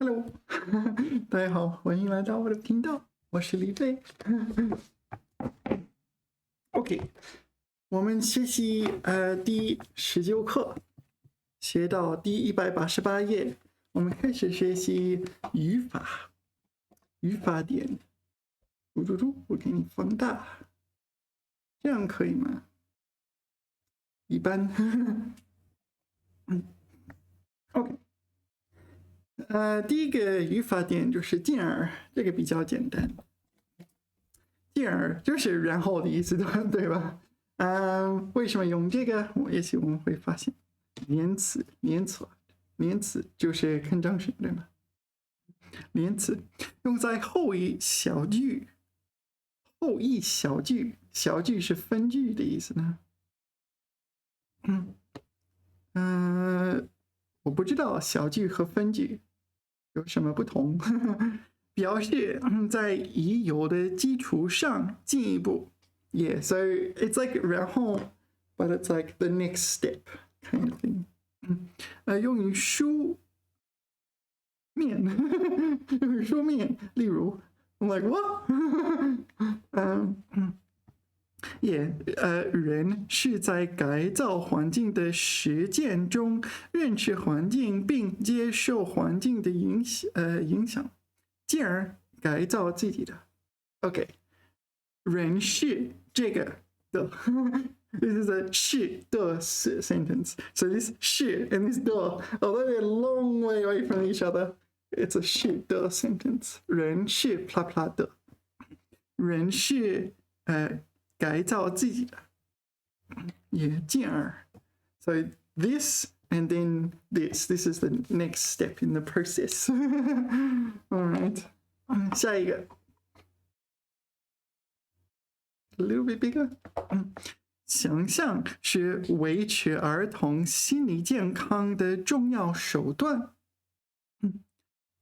Hello， 大家好，欢迎来到我的频道，我是李飞。OK， 我们学习第19课，学到第188页，我们开始学习语法。语法点，我给你放大，这样可以吗？一般。OK。第一个语法点就是进而，这个比较简单。进而就是然后的意思，对吧？为什么用这个？也许我们会发现，连词就是 conjunction， 对吗？连词用在后一小句，小句是分句的意思呢。我不知道小句和分句有什么不同，表示在已有的基础上进一步。Yeah, so it's like 然后 but it's like the next step kind of thing. 用于书面，用于书面，例如 I'm like what? Yeah, 人是在改造环境的实践中认识环境并接受环境的影响，进而改造自己的。OK， 人是这个的。This is a 是的 sentence. So this 是 and this 的 although they're a long way away from each other, it's a 是的 sentence. 人是 blah blah 的，人是改造自己的，也进而 so this and then this is the next step in the process. All right. 下一个 a little bit bigger. 想象是维持儿童心理健康的重要手段。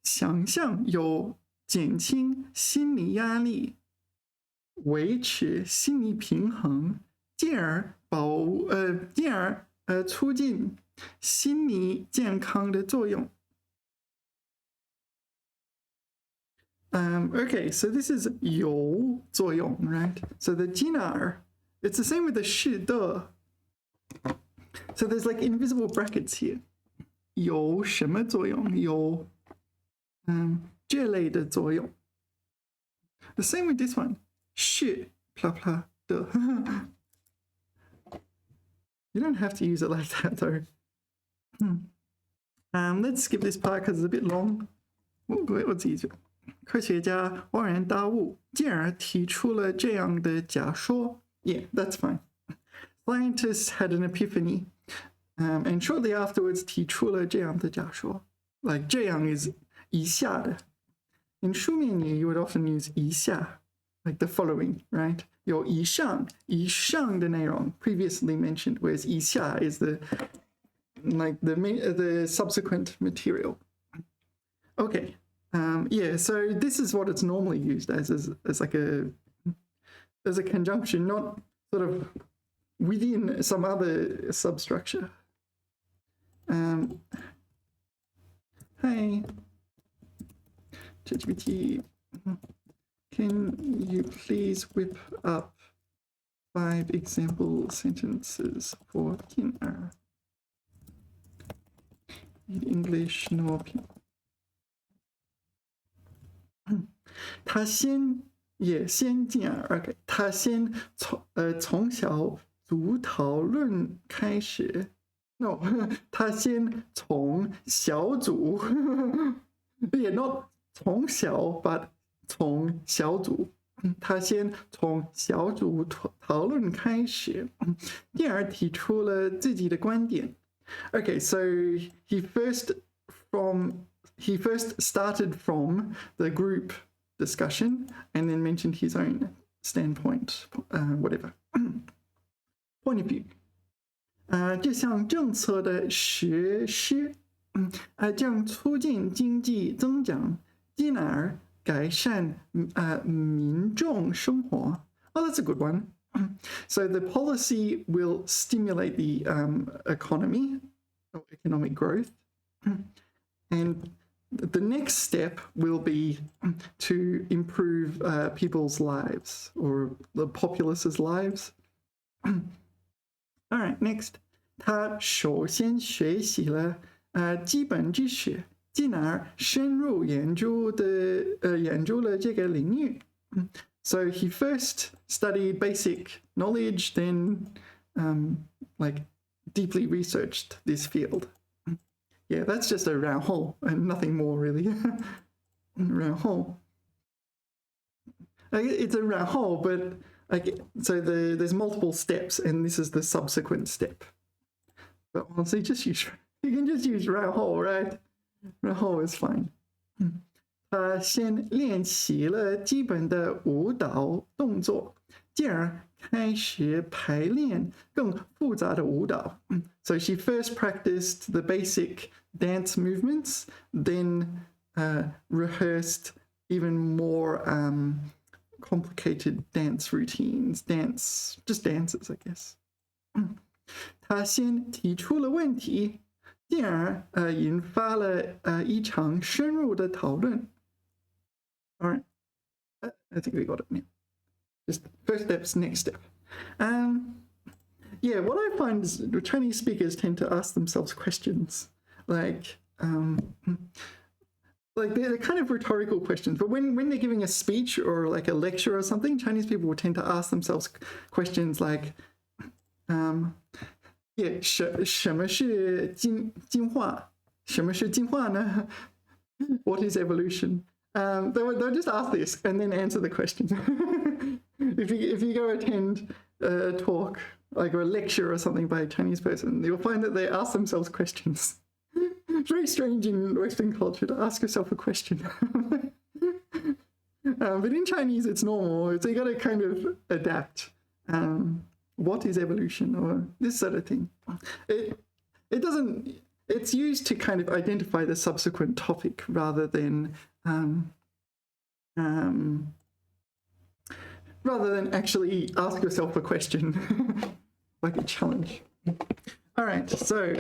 想象有减轻心理压力，维持心理平衡，进而促进心理健康的作用。Okay, so this is 有作用 right? So the 进而 it's the same with the 是的。So there's like invisible brackets here. 有什么作用？有这类的作用。The same with this one. 是 blah blah 的。You don't have to use it like that though. Let's skip this part because it's a bit long. 我自己就科学家恍然大悟，进而提出了这样的假说。Yeah, that's fine. Scientists had an epiphany, and shortly afterwards 提出了这样的假说。Like 这样 is 以下的。In 书面语 you would often use 以下。Like the following, right? 有以上的内容 previously mentioned, whereas 以下 is the subsequent material. Okay, yeah. So this is what it's normally used as like as a conjunction, not sort of within some other substructure. Hi, ChatGPT. Can you please whip up 5 example sentences for 进而 in English, no opinion. 他先进而 OK， 他先从小组讨论开始 No， 他先从小组也 not 从小 but 从小组，他先从小组讨论开始，进而提出了自己的观点。Okay, so he first started from the group discussion and then mentioned his own standpoint, whatever point of view. 这项政策的实施，将促进经济增长，进而改善民众生活。Oh, that's a good one. So the policy will stimulate the economy or economic growth, and the next step will be to improve people's lives or the populace's lives. All right, next. 他首先学习了基本知识，进而深入研究了这个领域。So he first studied basic knowledge, then like deeply researched this field. Yeah, that's just a 然后 and nothing more really. 然后 it's a 然后 but so there's multiple steps and this is the subsequent step. But honestly, you can just use 然后, right? 然后 is fine. 他先练习了基本的舞蹈动作，进而开始排练更复杂的舞蹈。So she first practiced the basic dance movements, then rehearsed even more complicated dance routines, just dances, I guess. 他先提出了问题，进而引发了一场深入的讨论。All right, I think we got it now. Just first steps, next step. Yeah, what I find is Chinese speakers tend to ask themselves questions like they're kind of rhetorical questions, but when they're giving a speech or like a lecture or something, Chinese people will tend to ask themselves questions like, yeah, 什么是进化？什么是进化呢？ What is evolution? They'll just ask this and then answer the question. If you go attend a talk like or a lecture or something by a Chinese person, you'll find that they ask themselves questions. It's very strange in Western culture to ask yourself a question. But in Chinese, it's normal. So you got to kind of adapt. What is evolution or this sort of thing? It's used to kind of identify the subsequent topic rather than actually ask yourself a question like a challenge. All right, so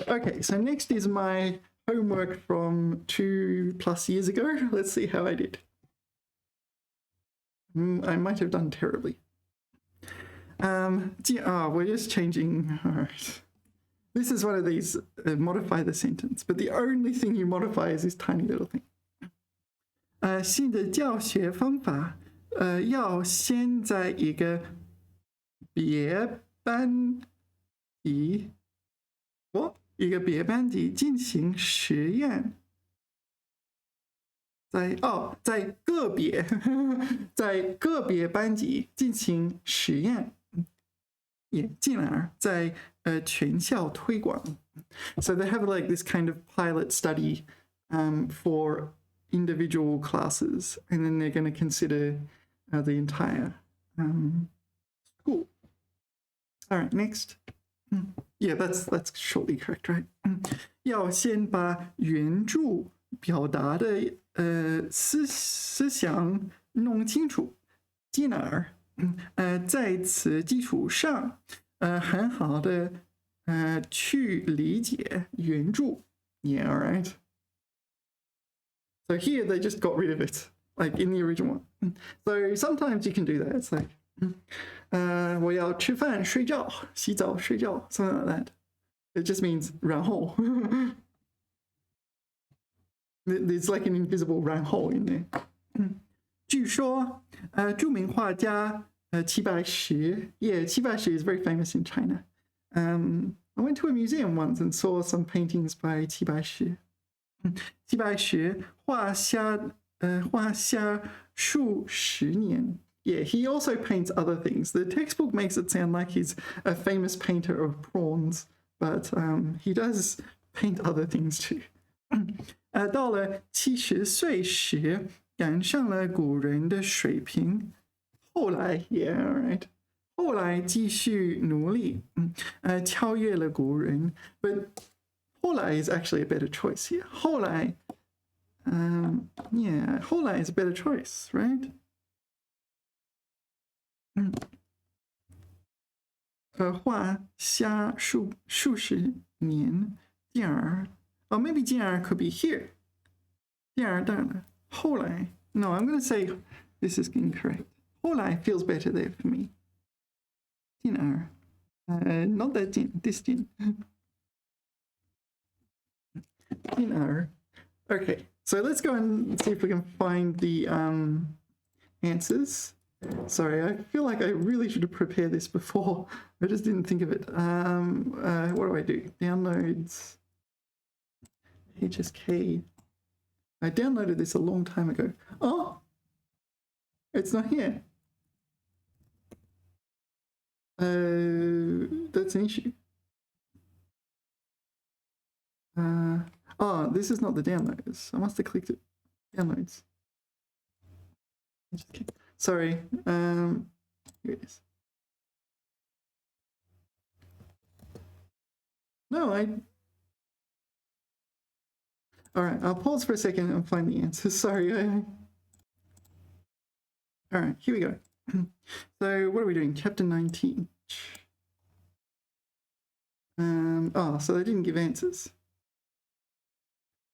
next is my homework from 2+ years ago. Let's see how I did. I might have done terribly. We're just changing. All right. This is one of these modify the sentence, but the only thing you modify is this tiny little thing. 新的教学方法，要先在一个别班级进行实验。在个别班级进行实验，也进而在全校推广。So they have like this kind of pilot study for individual classes, and then they're going to consider the entire school. All right, next. Yeah, that's shortly correct, right? 要先把原著表达的思想弄清楚，进而在此基础上很好的去理解原著。Yeah, all right. So here they just got rid of it, like in the original one. So sometimes you can do that. It's like 我要吃饭睡觉洗澡睡觉 something like that. It just means 然后 There's like an invisible 然后 in there. 据说著名画家齐白石 Yeah, 齐白石 is very famous in China. I went to a museum once and saw some paintings by 齐白石. 齐白石画下数十年. Yeah, he also paints other things. The textbook makes it sound like he's a famous painter of prawns, but he does paint other things too. 到了70岁时，赶上了古人的水平。后来 Yeah, all right. 后来继续努力，超越了古人。But 后来 is actually a better choice here. 后来 yeah, 后来 is a better choice, right? 画下数十年，进而 maybe 进而 could be here. 进第二当然后来 no, I'm going to say this is incorrect. 后来 feels better there for me. 第二 not that 近 this 近 第二 okay, so let's go and see if we can find the answers. Sorry, I feel like I really should have prepared this before. I just didn't think of it. What do I do? Downloads. HSK. I downloaded this a long time ago. Oh, it's not here. That's an issue. Oh, this is not the downloads. I must have clicked it. Downloads. Sorry. Here it is. No, all right, I'll pause for a second and find the answers. Sorry. All right, here we go. So what are we doing? Chapter 19. Oh, so they didn't give answers.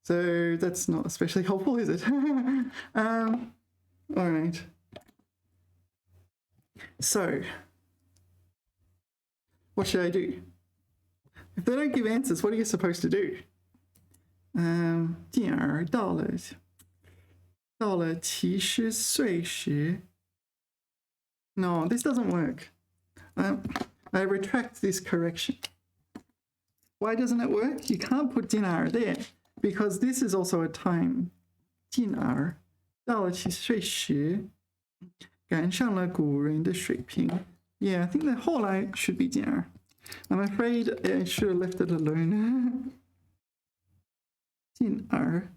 So that's not especially helpful, is it? All right. So what should I do? If they don't give answers, what are you supposed to do? 进而到了70岁时 No, this doesn't work. I retract this correction. Why doesn't it work? You can't put 进而 there because this is also a time. 进而到了70岁时赶上了古人的水平 Yeah, I think the whole line should be 进而 I'm afraid I should have left it alone. 进而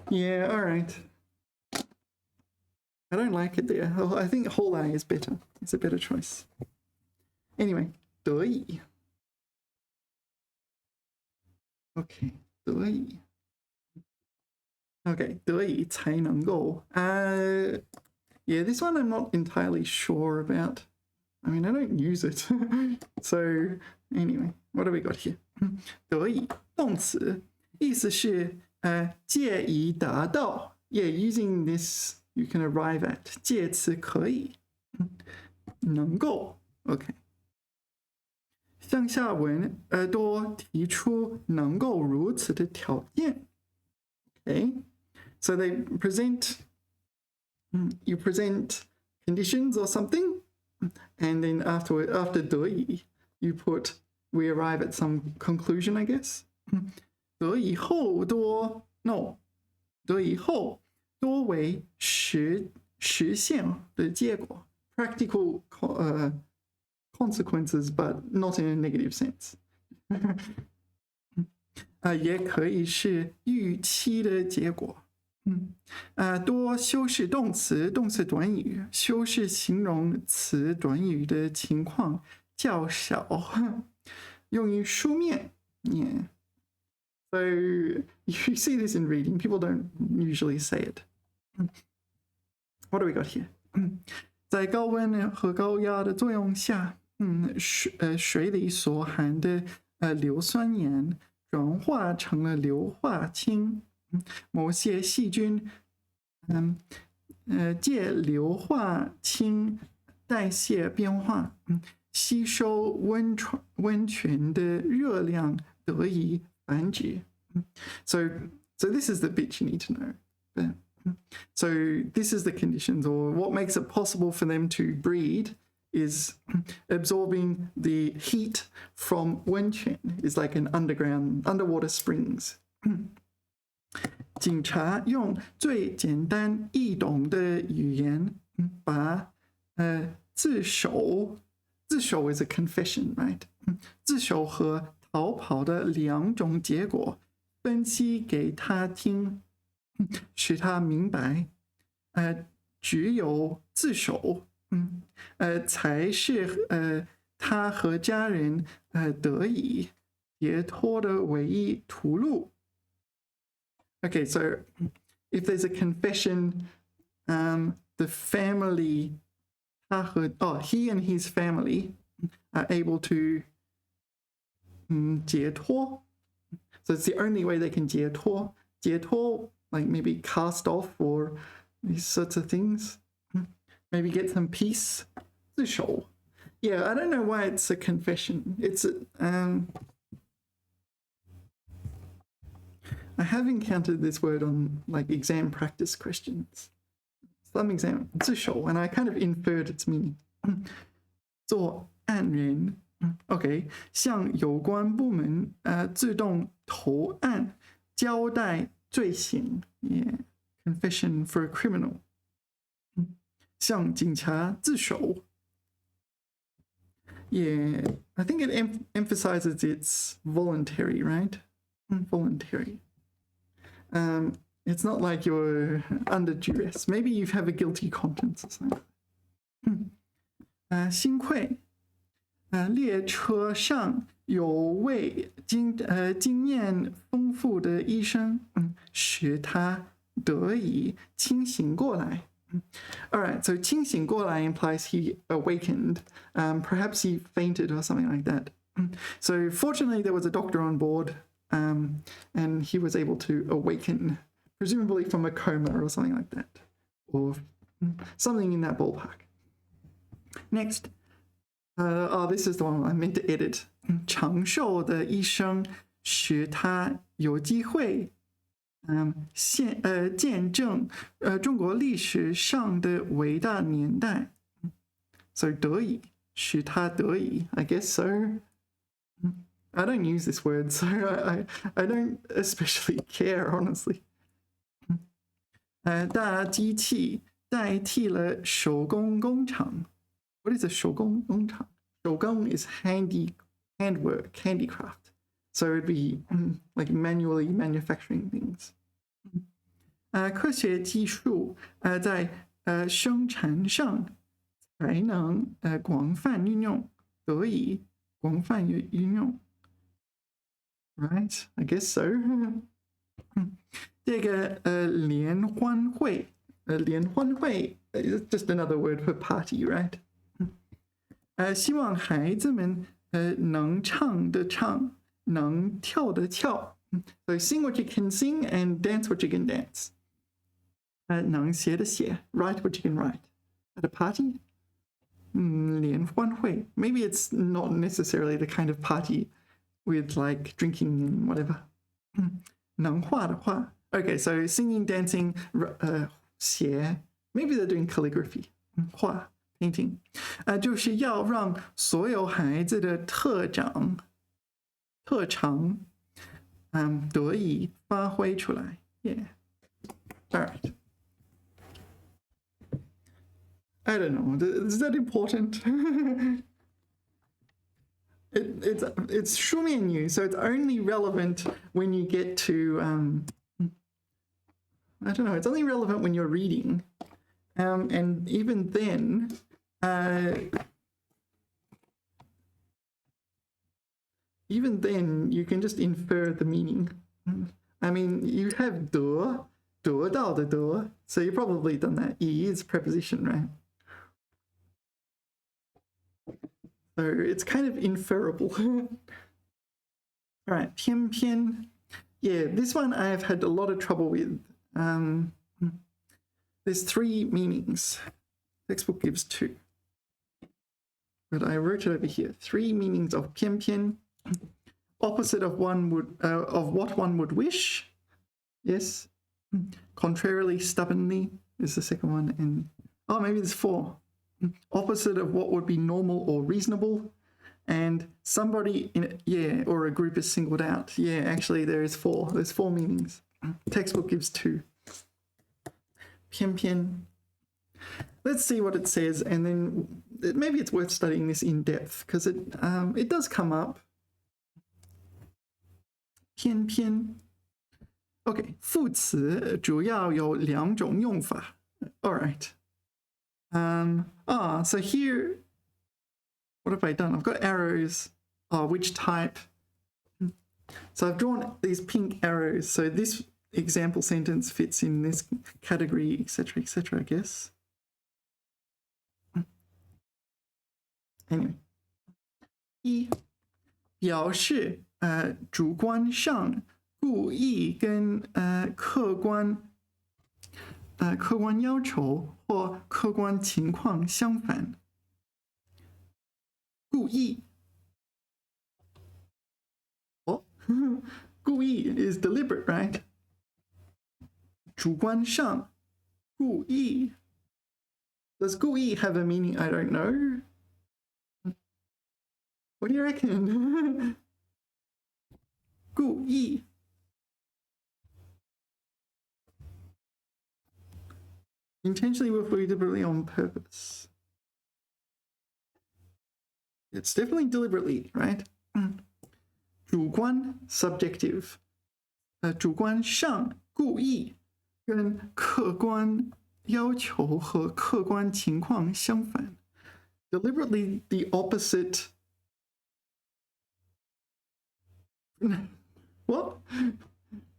Yeah, all right. I don't like it there. I think whole eye is better. It's a better choice. Anyway, 得以 Okay, 得以 Okay, 得以才能够 Yeah, this one I'm not entirely sure about. I mean, I don't use it. So, anyway, what do we got here? 得以动词意思是借以达到 Yeah, using this you can arrive at 介词可以能够 OK 向下文多提出能够如此的条件 Okay, so they present you present conditions or something and then after 得以 you put we arrive at some conclusion, I guess. 得以后多 no 得以后多为实现的结果 practical consequences, but not in a negative sense. 也可以是预期的结果。多修饰动词、动词短语，修饰形容词、短语的情况较少。用于书面 Yeah. So you see this in reading. People don't usually say it. What do we got here? 在高温和高压的作用下，水里所含的硫酸盐转化成了硫化氢。某些细菌借硫化氢代谢变化吸收温泉的热量得以繁殖 So this is the bit you need to know. So this is the conditions, or what makes it possible for them to breed is absorbing the heat from 温泉 is like an underwater springs. 警察用最简单易懂的语言把自首 is a confession, right? 自首和逃跑的两种结果分析给他听，使他明白，只有自首，才是他和家人得以解脱的唯一途路。Okay, so if there's a confession, the family, he and his family are able to 解脱 So it's the only way they can 解脱解脱, like maybe cast off or these sorts of things. Maybe get some peace. 自首. Yeah, I don't know why it's a confession. It's I have encountered this word on like exam practice questions. Some exam, 自首, and I kind of inferred its meaning. 做案人 OK 向有关部门自动投案交代罪行 Yeah, confession for a criminal. 向警察自首 Yeah, I think it emphasizes it's voluntary, right? Voluntary. It's not like you're under duress. Maybe you have a guilty conscience or something. 心愧列车上有位经验丰富的医生使他得以清醒过来 Alright, so 清醒过来 implies he awakened. Perhaps he fainted or something like that. So fortunately there was a doctor on board and he was able to awaken, presumably from a coma or something like that. Or something in that ballpark. Next. This is the one I meant to edit. 长寿的医生使他有机会见证中国历史上的伟大年代 So 得以使他得以 I guess so. I don't use this word, so I don't especially care, honestly. 大机器代替了手工工厂 What is a 手工工厂? 手工 is handwork, handicraft. So it'd be like manually manufacturing things. 科学技术在生产上才能广泛运用，得以广泛运用。Right, I guess so. 这个联欢会联欢会 is just another word for party, right? 希望孩子们能唱的唱，能跳的跳。So sing what you can sing and dance what you can dance. 能写的写 write what you can write. At a party? 联欢会 Maybe it's not necessarily the kind of party with like drinking and whatever. 能画的画 Okay, so singing, dancing, 写 Maybe they're doing calligraphy. 画 Painting. 就是要让所有孩子的特长得以发挥出来 Yeah. Alright. I don't know. Is that important? It's 书面语, so it's only relevant when you get to I don't know. It's only relevant when you're reading, and even then, you can just infer the meaning. I mean, you have 得到的得, so you've probably done that. 以 is preposition, right? So it's kind of inferable. All right, 偏偏. Yeah, this one I have had a lot of trouble with. There's 3 meanings. Textbook gives 2. But I wrote it over here. 3 meanings of 偏偏. Opposite of what one would wish. Yes. Contrarily, stubbornly is the second one. And maybe there's 4. Opposite of what would be normal or reasonable, and somebody or a group is singled out. Yeah, actually there's 4. There's 4 meanings. Textbook gives 2. 偏偏. Let's see what it says, and then maybe it's worth studying this in depth because it does come up. 偏偏. Okay, 副词主要有2种用法. All right. So here, what have I done? I've got arrows. Which type? So I've drawn these pink arrows. So this example sentence fits in this category, etc., etc., I guess. Anyway. 1. 表示主观上故意跟客观要求或客观情况相反。故意，哦，故意 is deliberate, right? 主观上，故意。Does 故意 have a meaning? I don't know. What do you reckon? 故意。Intentionally, willfully, deliberately, on purpose. It's definitely deliberately, right? 主观 subjective. 主观上故意跟客观要求和客观情况相反。Deliberately the opposite. What?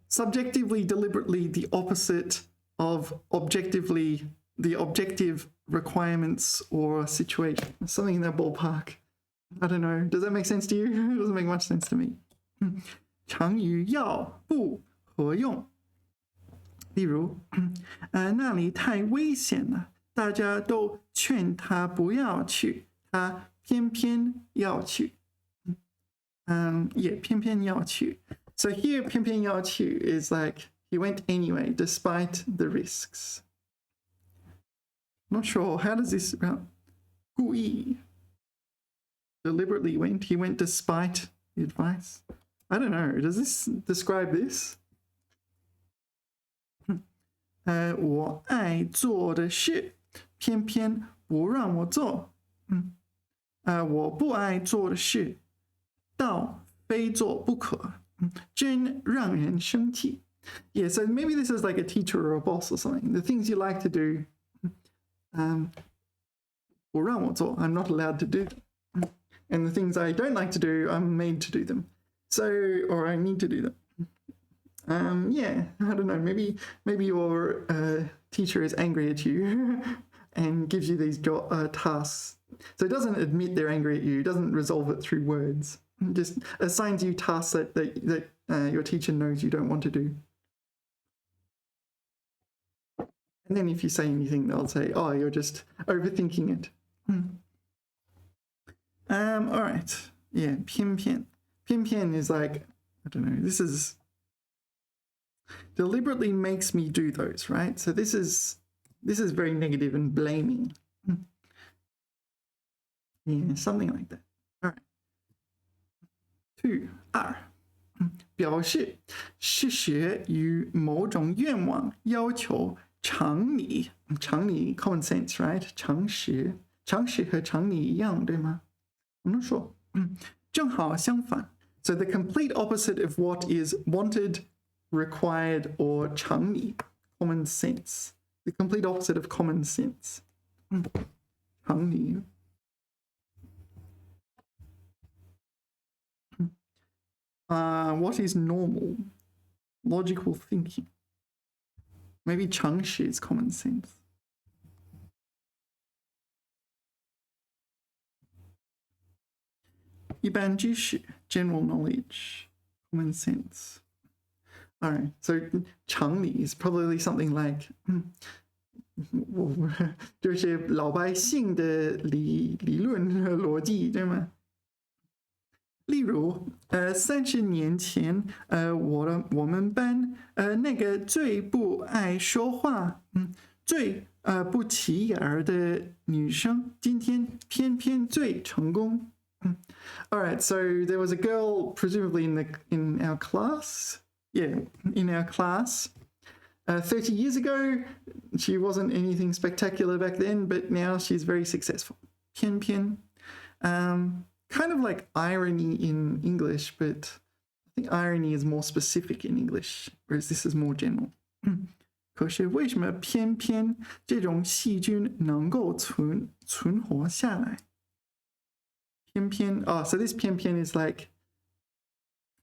Subjectively, deliberately the opposite of objectively the objective requirements or situation. Something in that ballpark. I don't know. Does that make sense to you? It doesn't make much sense to me. 常语要不合用。例如，那里太危险了，大家都劝他不要去，他偏偏要去。也偏偏要去。So here, 偏偏要去 is like he went anyway, despite the risks. Not sure. How does this about 故意 deliberately went? He went despite the advice. I don't know. Does this describe this? 我爱做的事，偏偏不让我做。我不爱做的事，倒非做不可。真让人生气。Yeah, so maybe this is like a teacher or a boss or something. The things you like to do, 不让我做, I'm not allowed to do them. And the things I don't like to do, I'm made to do them. So, or I need to do them. Yeah, I don't know. Maybe your teacher is angry at you and gives you these tasks. So it doesn't admit they're angry at you. It doesn't resolve it through words. It just assigns you tasks that your teacher knows you don't want to do. And then if you say anything, they'll say, "Oh, you're just overthinking it." All right. Yeah, 偏偏. 偏偏 is like, I don't know. This is deliberately makes me do those, right? So this is very negative and blaming. Yeah, something like that. All right. 2. 表示是学于某种愿望要求常理 common sense, right? 常识和常理一样，对吗？ I'm not sure. 正好相反. So the complete opposite of what is wanted, required, or 常理, common sense. The complete opposite of common sense. 常理. What is normal? Logical thinking. Maybe 常识 is common sense.一般知识 general knowledge, common sense. All right, so 常理 is probably something like 就是老百姓的理论逻辑，对吗？例如，30年前，我们班那个最不爱说话，最不起眼的女生，今天偏偏最成功。All right, so there was a girl, presumably in our class. Yeah, in our class. 30 years ago, she wasn't anything spectacular back then, but now she's very successful. 偏偏. Kind of like irony in English, but I think irony is more specific in English, whereas this is more general. 可是为什么偏偏这种细菌能够存活下来？偏偏, so this 偏偏 is like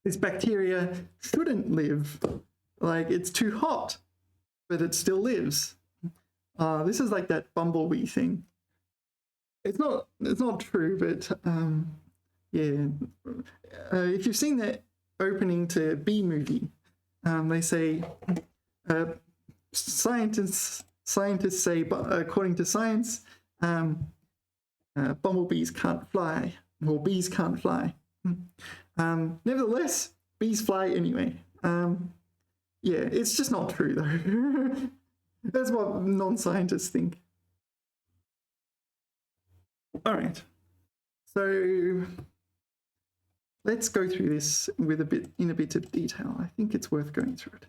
this bacteria shouldn't live, like it's too hot, but it still lives. This is like that bumblebee thing. It's not true, but yeah. If you've seen the opening to Bee Movie, They say scientists say, according to science, bumblebees can't fly, or bees can't fly. Nevertheless, bees fly anyway. Yeah, it's just not true though. That's what non-scientists think. All right, so let's go through this in a bit of detail. I think it's worth going through it.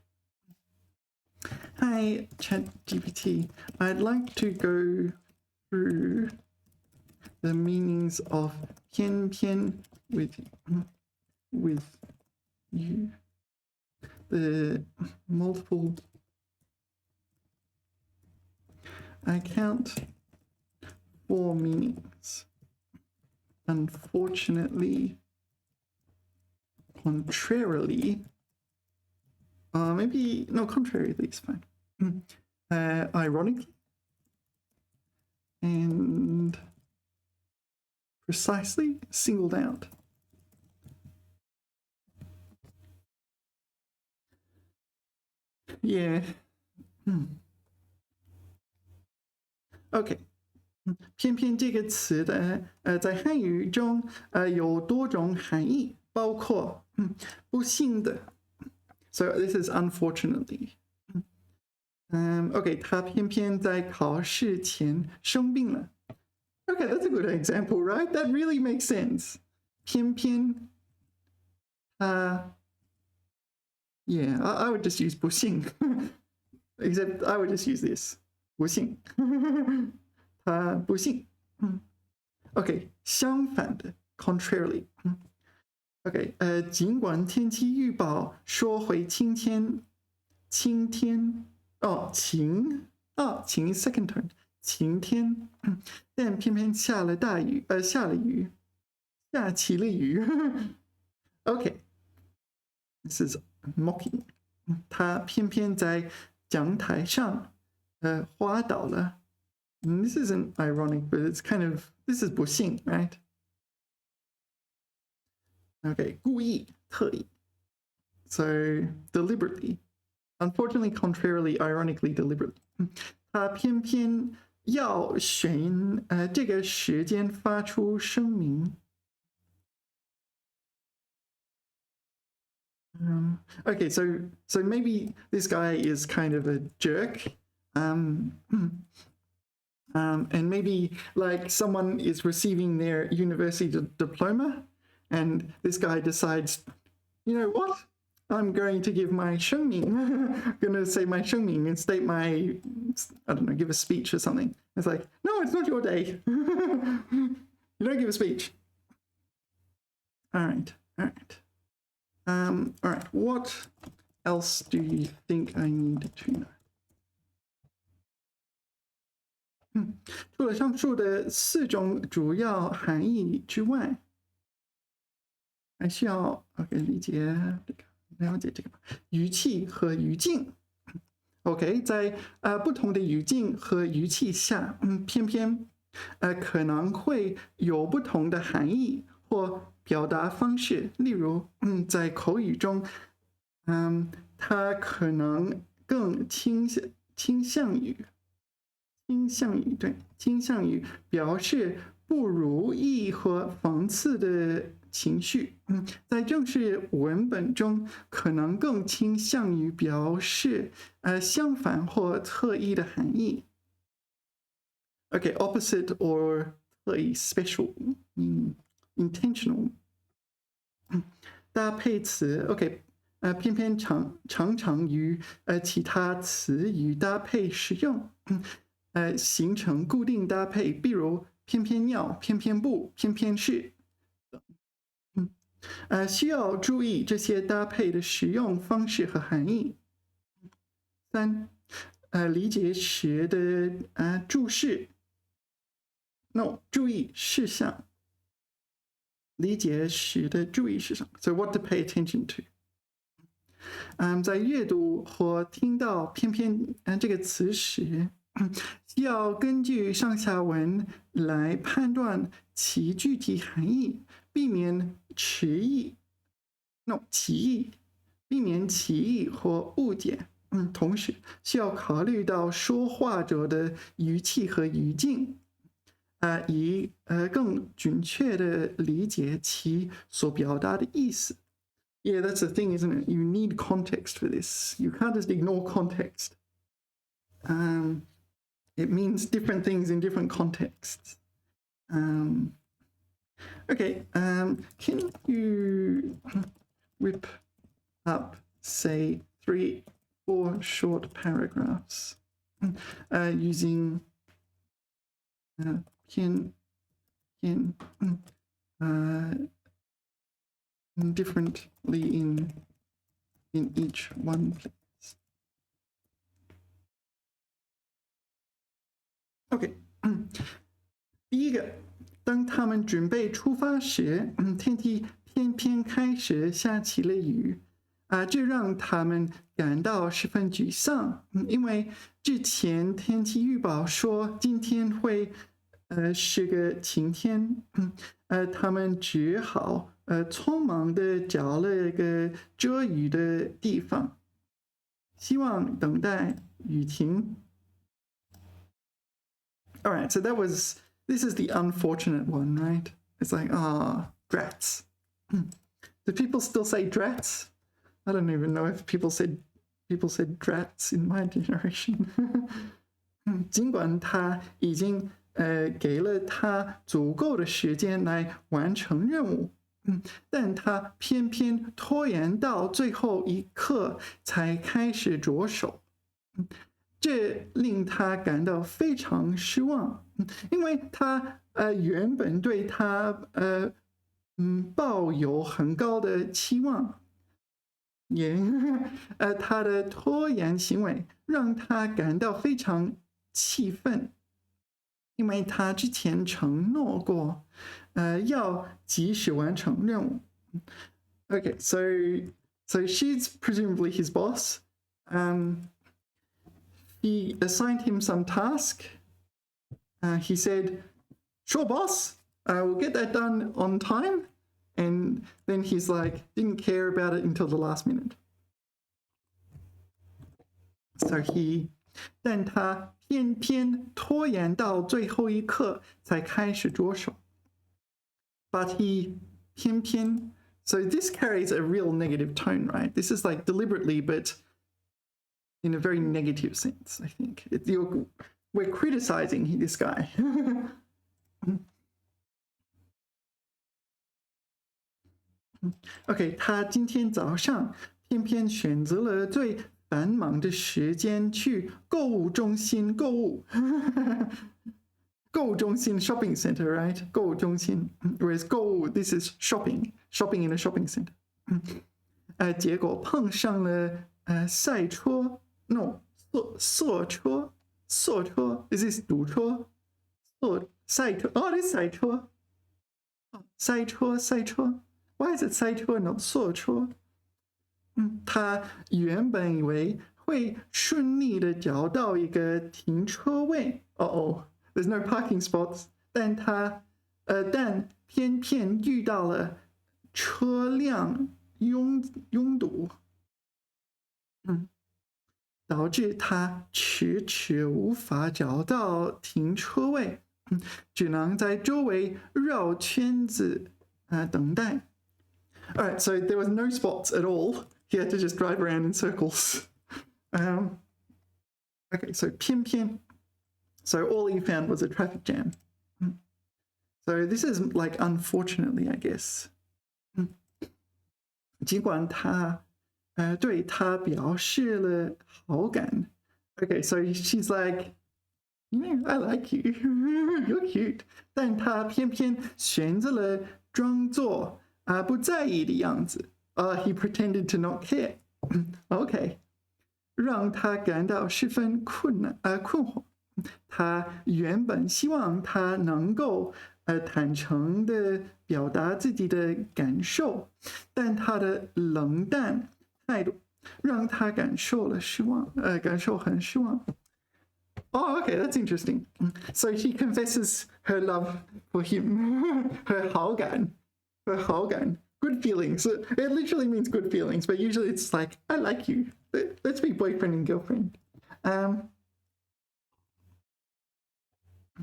Hi, ChatGPT. I'd like to go through the meanings of 偏偏 with you. The multiple. I count 4 meanings. Unfortunately, contrarily, maybe no, contrarily is fine. Ironically and precisely singled out. Yeah. OK. 偏偏这个词的在汉语中有多种含义，包括不幸的。So this is unfortunately. OK, 他偏偏在考试前生病了。OK, that's a good example, right? That really makes sense. 偏偏yeah, I would just use 不幸 except I would just use this 不幸他不幸OK, 相反的 contrarily. OK, 尽管天气预报说会晴天晴 second tone 晴天但偏偏下了雨下起了雨OK, this is mocking. 他偏偏在讲台上滑倒了。This isn't ironic, but it's kind of, this is 不幸, right? Okay, 故意特意 so deliberately. Unfortunately, contrarily, ironically, deliberately. 他偏偏要选这个时间发出声明。Okay, so maybe this guy is kind of a jerk. And maybe like someone is receiving their university diploma, and this guy decides, you know what? I'm going to give my 声明. I'm going to say my 声明 and state my, I don't know, give a speech or something. It's like, no, it's not your day. You don't give a speech. All right. All right, what else do you think I need to know? 除了上述的4种主要含义之外，还需要 OK 理解这个，了解这个语气和语境。OK， 在不同的语境和语气下，偏偏可能会有不同的含义或表达方式。例如，在口语中，它可能更倾向于表示不如意和讽刺的情绪。在正式文本中，可能更倾向于表示相反或特意的含义。Okay, opposite or 特意 special, intentional. 搭配词 OK, 偏偏常与其他词语搭配使用。形成固定搭配，比如偏偏要、偏偏不、偏偏是。需要注意这些搭配的使用方式和含义。3. 理解时的注释 No, 注意事项。理解时的注意事项 So what to pay attention to. 在阅读或听到偏偏这个词时，需要根据上下文来判断其具体含义，避免歧义。避免歧义或误解。同时需要考虑到说话者的语气和语境，以更准确的理解其所表达的意思。Yeah, that's the thing, isn't it? You need context for this. You can't just ignore context. It means different things in different contexts. Okay, can you whip up, say, 3 or 4 short paragraphs using 偏 differently in each one, please. OK， 第一个，当他们准备出发时，天气偏偏开始下起了雨。这让他们感到十分沮丧，因为之前天气预报说今天会是个晴天，他们只好匆忙地找了一个遮雨的地方，希望等待雨停。All right, so this is the unfortunate one, right? It's like, drats. Do people still say drats? I don't even know if people said drats in my generation. 尽管他已经给了他足够的时间来完成任务，但他偏偏拖延到最后一刻才开始着手，这令他感到非常失望，因为他原本对他抱有很高的期望。他的拖延行为让他感到非常气愤，因为他之前承诺过，要及时完成任务。Okay, so she's presumably his boss. He assigned him some task. He said, "Sure, boss, we'll get that done on time." And then he's like, didn't care about it until the last minute. So 但他偏偏拖延到最后一刻才开始着手。But he 偏偏 so this carries a real negative tone, right? This is like deliberately, but in a very negative sense, I think. We're criticizing this guy. OK， 他今天早上偏偏选择了最繁忙的时间去购物中心购物。购物中心 shopping center, right? 购物中心 whereas 购物 this is shopping in a shopping center. 结果碰上了赛车 no 坐车 is this 堵车赛车 it is 赛车 Why is it 赛车 not 坐车？他原本以为会顺利的找到一个停车位。There's no parking spots. 但偏偏遇到了车辆拥堵，导致他迟迟无法找到停车位，只能在周围绕圈子等待。All right, so there was no spots at all. He had to just drive around in circles. Okay, so 偏偏. So all he found was a traffic jam. So this is like unfortunately, I guess. 尽管他对他表示了好感。Okay, so she's like, I like you. You're cute. 但他偏偏选择了装作不在意的样子。He pretended to not care. Okay. 让他感到十分困惑。他原本希望他能够坦诚地表达自己的感受，但他的冷淡态度让他感受很失望。Okay, that's interesting. So she confesses her love for him. 和好感。good feelings. It literally means good feelings, but usually it's like, I like you. Let's be boyfriend and girlfriend.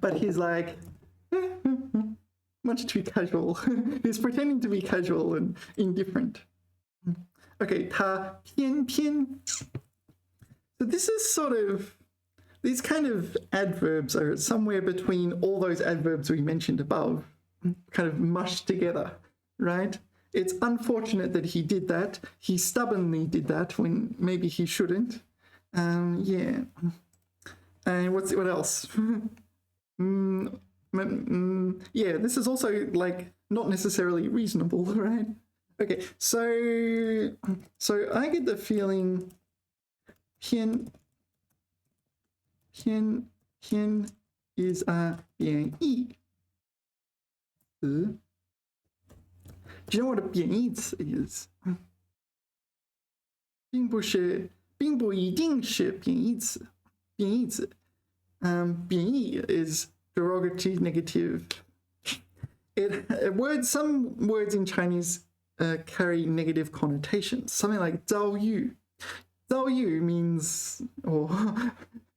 But he's like, much too casual. He's pretending to be casual and indifferent. Okay, 他偏偏. So this is sort of, these kind of adverbs are somewhere between all those adverbs we mentioned above, kind of mushed together, right? It's unfortunate that he did that. He stubbornly did that when maybe he shouldn't. Yeah. And what else? Yeah, this is also like not necessarily reasonable, right? Okay, so I get the feeling 偏 is a 贬义词. Do you know what a 贬义词 is? 并不一定是贬义词. 贬义词. 贬义 is derogatory, negative. Some words in Chinese carry negative connotations. Something like 遭遇. 遭遇 means, or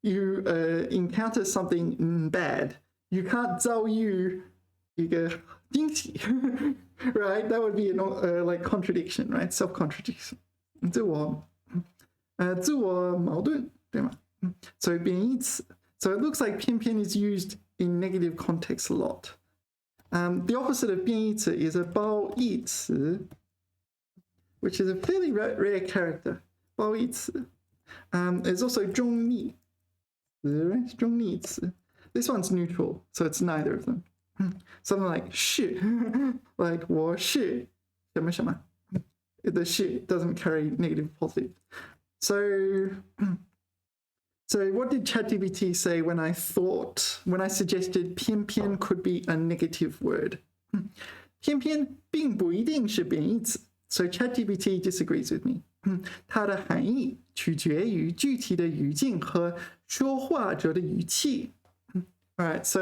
you encounter something bad. You can't 遭遇一个惊喜, right? That would be like contradiction, right? Self-contradiction. 自我矛盾, 对吗? So 贬义词. So it looks like 偏偏 is used in negative context a lot. The opposite of 变义词 is a 褒义词, which is a fairly rare character. 褒义词. There's also 中立词, right? 中立词. This one's neutral, so it's neither of them. Something like 是, like 我是什么什么. The 是 doesn't carry negative positive. So what did ChatGPT say when I suggested 偏偏 could be a negative word? 偏偏并不一定是贬义词. So ChatGPT disagrees with me. 它的含义取决于具体的语境和说话者的语气. All right, so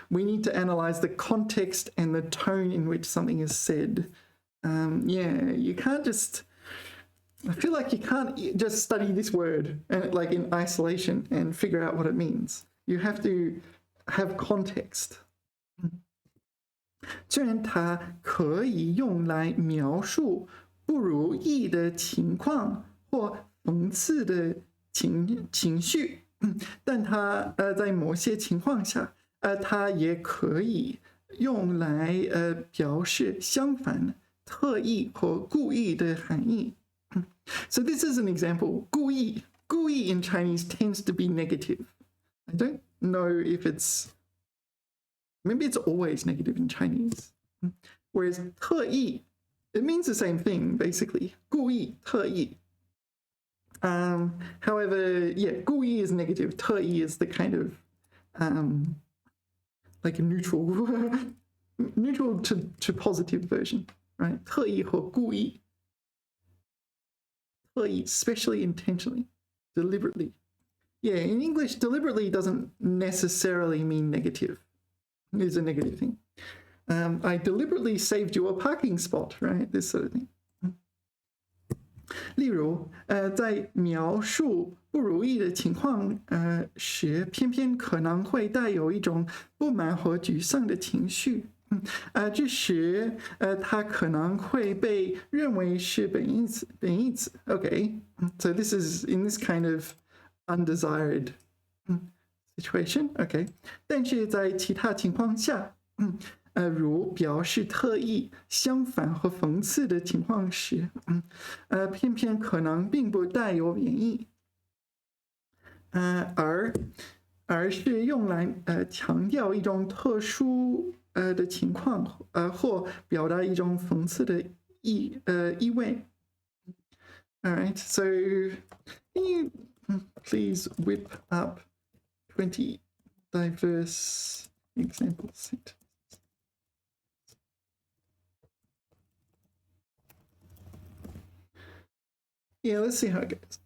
we need to analyze the context and the tone in which something is said. Yeah, you can't just... I feel like you can't just study this word and like in isolation and figure out what it means. You have to have context. 虽然它可以用来描述不如意的情况或讽刺的情绪，但它在某些情况下，它也可以用来表示相反、特意或故意的含义。So this is an example. 故意 in Chinese tends to be negative. I don't know if maybe it's always negative in Chinese. Whereas 特意, it means the same thing, basically. 故意, 特意. However, yeah, 故意 is negative. 特意 is the kind of like a neutral to positive version, right? 特意或故意. Especially intentionally, deliberately. Yeah, in English, deliberately doesn't necessarily mean negative. It is a negative thing. I deliberately saved you a parking spot, right? This sort of thing. 例如，在描述不如意的情况时，偏偏可能会带有一种不满或沮丧的情绪。这时它可能会被认为是贬义词。Okay, so this is in this kind of undesired situation. Okay, 但是在其他情况下，如表示特意、相反和讽刺的情况时，偏偏可能并不带有贬义，而是用来强调一种特殊的情况，或表达一种讽刺的意味。All right, so can you please whip up 20 diverse examples? Yeah, let's see how it goes.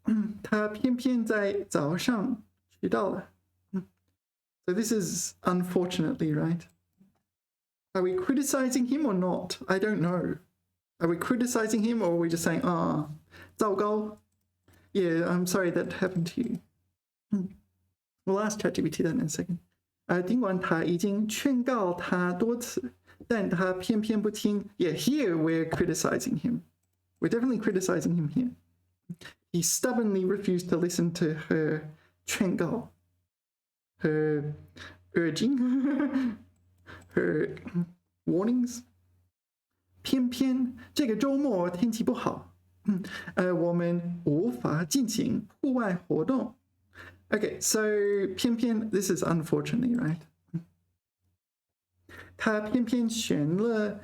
他偏偏在早上迟到了。So this is unfortunately, right? Are we criticizing him or not? I don't know. Are we criticizing him, or are we just saying, "Ah, 糟糕"? Yeah, I'm sorry that happened to you. We'll ask ChatGPT that in a second. 尽管他已经劝告他多次，但他偏偏不听. Yeah, here we're criticizing him. We're definitely criticizing him here. He stubbornly refused to listen to her 劝告, her urging, her warnings. 偏偏这个周末天气不好，我们无法进行户外活动。Okay, so 偏偏 this is unfortunately, right? 他偏偏选了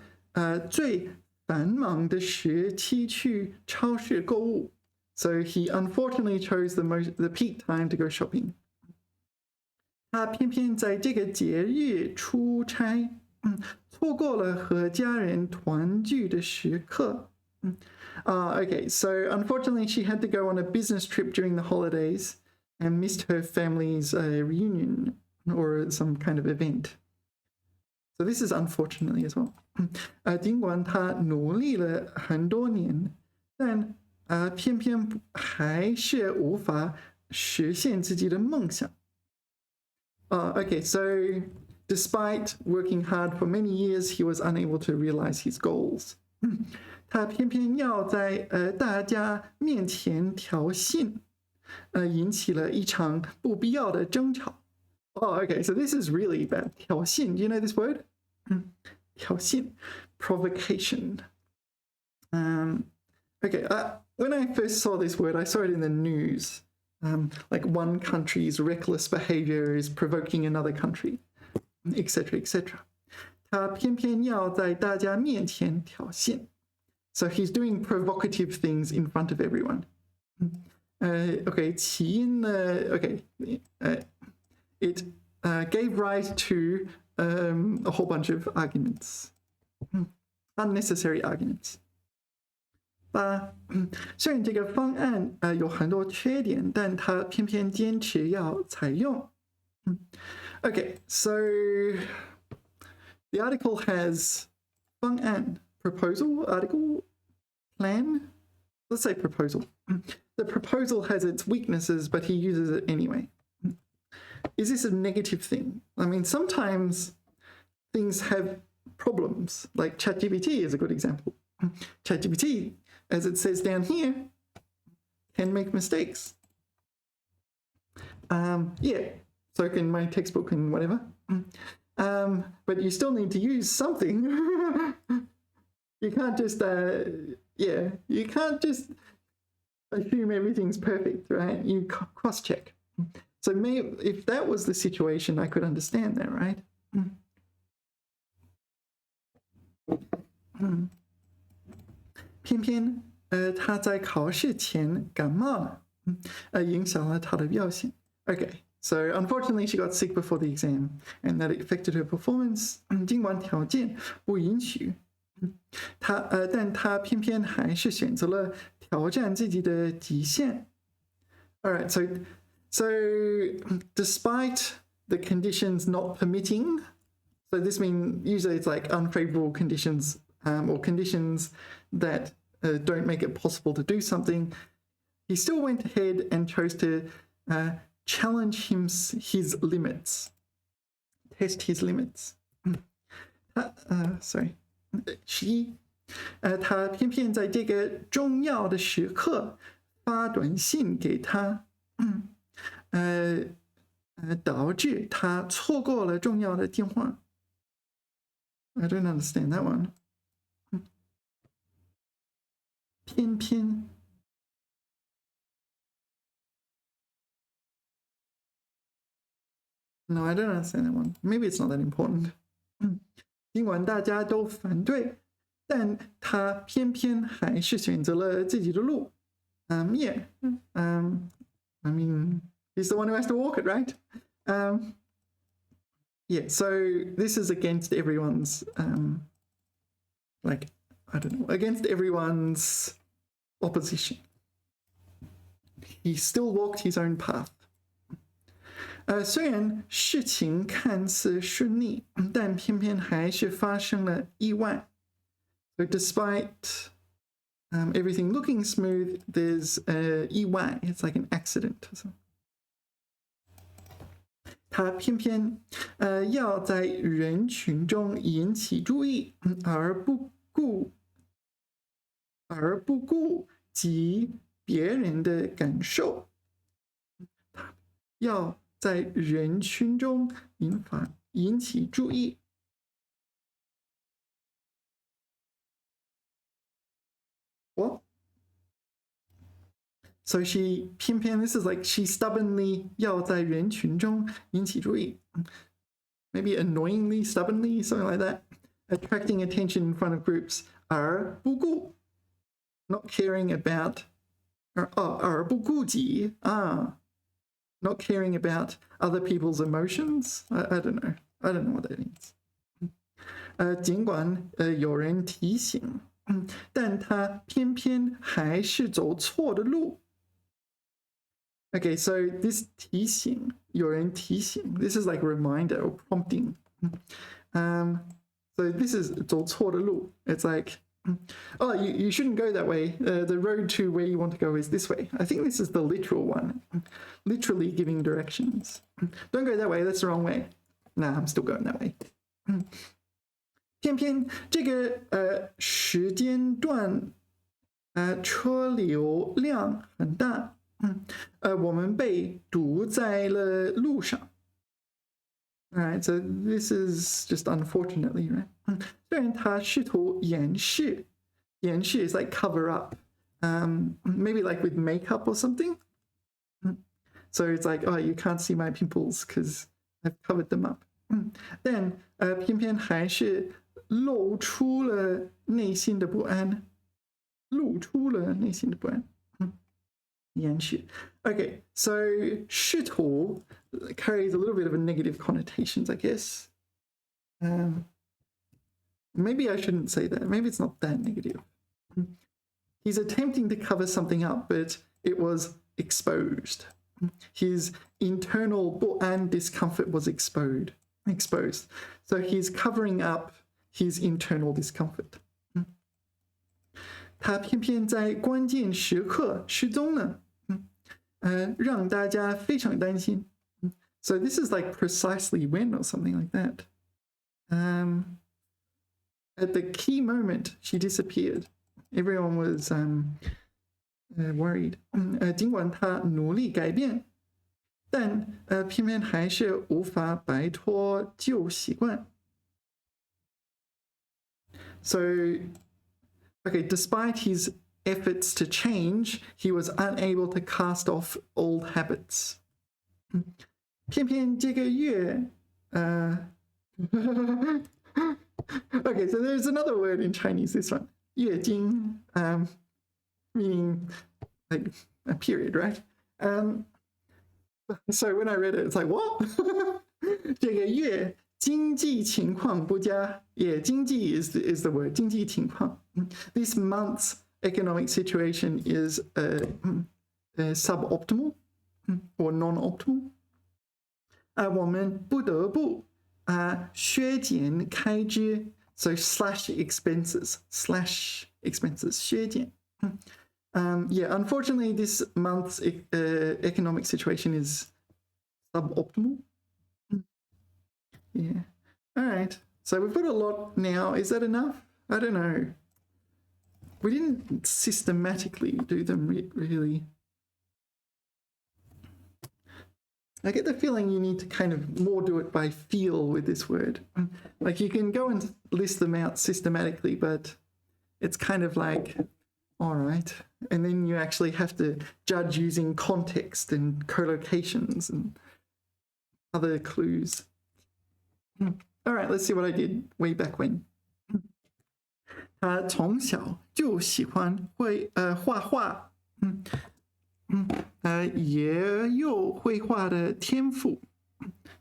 最繁忙的时期去超市购物。So he unfortunately chose the peak time to go shopping. 他偏偏在这个节日出差，错过了和家人团聚的时刻。Okay, so unfortunately she had to go on a business trip during the holidays and missed her family's reunion or some kind of event. So this is unfortunately as well. 尽管他努力了很多年，但偏偏还是无法实现自己的梦想。Okay, so despite working hard for many years, he was unable to realize his goals. 他偏偏要在大家面前挑衅，引起了一场不必要的争吵。Okay, so this is really bad. 挑衅, do you know this word? 挑衅, provocation. Okay, when I first saw this word, I saw it in the news. Like one country's reckless behavior is provoking another country, etc., etc. 他偏偏要在大家面前挑衅. So he's doing provocative things in front of everyone. Okay, 起因呢, okay, it gave rise to a whole bunch of arguments, unnecessary arguments. 虽然这个方案有很多缺点，但他偏偏坚持要采用。Okay, so the article has 方案 proposal, article, plan. Let's say proposal. The proposal has its weaknesses, but he uses it anyway. Is this a negative thing? I mean, sometimes things have problems, like ChatGPT is a good example. ChatGPT, as it says down here, can make mistakes. Yeah, so can my textbook and whatever. But you still need to use something. You can't just, you can't just assume everything's perfect, right? You cross-check. So maybe if that was the situation, I could understand that, right? 偏偏他在考试前感冒了，影响了他的表现。Okay, so unfortunately she got sick before the exam, and that affected her performance. 尽管条件不允许，但他偏偏还是选择了挑战自己的极限。All right, so despite the conditions not permitting, so this means usually it's like unfavorable conditions or conditions that don't make it possible to do something. He still went ahead and chose to challenge his limits, test his limits. Sorry. 他偏偏在这个重要的时刻发短信给他，导致他错过了重要的电话。I don't understand that one. 偏偏 No, I don't understand that one. Maybe it's not that important. 尽管大家都反对，但他偏偏还是选择了自己的路。Yeah. I mean, he's the one who has to walk it, right? Yeah, so this is against everyone's, like, I don't know, against everyone's opposition. He still walked his own path. 虽然事情看似顺利，但偏偏还是发生了意外。So despite everything looking smooth, there's意外, it's like an accident. 他偏偏要在人群中引起注意，而不顾及别人的感受。要在人群中引起注意。What? So she 偏偏 this is like she stubbornly 要在人群中引起注意。Maybe annoyingly, stubbornly, something like that. Attracting attention in front of groups. 而不顾 not caring about 而不顾及 not caring about other people's emotions. I don't know. I don't know what that means. 尽管有人提醒，但他偏偏还是走错的路。Okay, so this 提醒，有人提醒 this is like a reminder or prompting. So this is 走错的路. It's like, oh, you shouldn't go that way. The road to where you want to go is this way. I think this is the literal one. Literally giving directions. Don't go that way, that's the wrong way. Nah, I'm still going that way. 偏偏这个时间段车流量很大，我们被堵在了路上。Alright, so this is just unfortunately, right? 虽然他试图掩饰 is like cover up, maybe like with makeup or something. So it's like, oh, you can't see my pimples because I've covered them up. Then 偏偏还是露出了内心的不安，露出了内心的不安。掩饰。Okay, so 试图 carries a little bit of a negative connotations, I guess. Maybe I shouldn't say that. Maybe it's not that negative. He's attempting to cover something up, but it was exposed. His internal 不安 discomfort was exposed. So he's covering up his internal discomfort. 他偏偏在关键时刻失踪了，让大家非常担心。So this is like precisely when or something like that. At the key moment, she disappeared. Everyone was worried. 尽管他努力改变，但偏偏还是无法摆脱旧习惯。So, okay, despite his efforts to change, he was unable to cast off old habits. 偏偏这个月Okay, so there's another word in Chinese, this one. 月经 meaning like a period, right? So when I read it, it's like, what? 这个月经济情况不佳. Yeah, 经济 is the word. 经济情况. This month's economic situation is suboptimal or non-optimal. 我们不得不削减开支, so slash expenses, 削减. Yeah, unfortunately, this month's economic situation is suboptimal. Yeah. All right. So we've got a lot now. Is that enough? I don't know. We didn't systematically do them really. I get the feeling you need to kind of more do it by feel with this word. Like you can go and list them out systematically, but it's kind of like, all right. And then you actually have to judge using context and collocations and other clues. All right, let's see what I did way back when. 他从小就喜欢画画，也有绘画的天赋。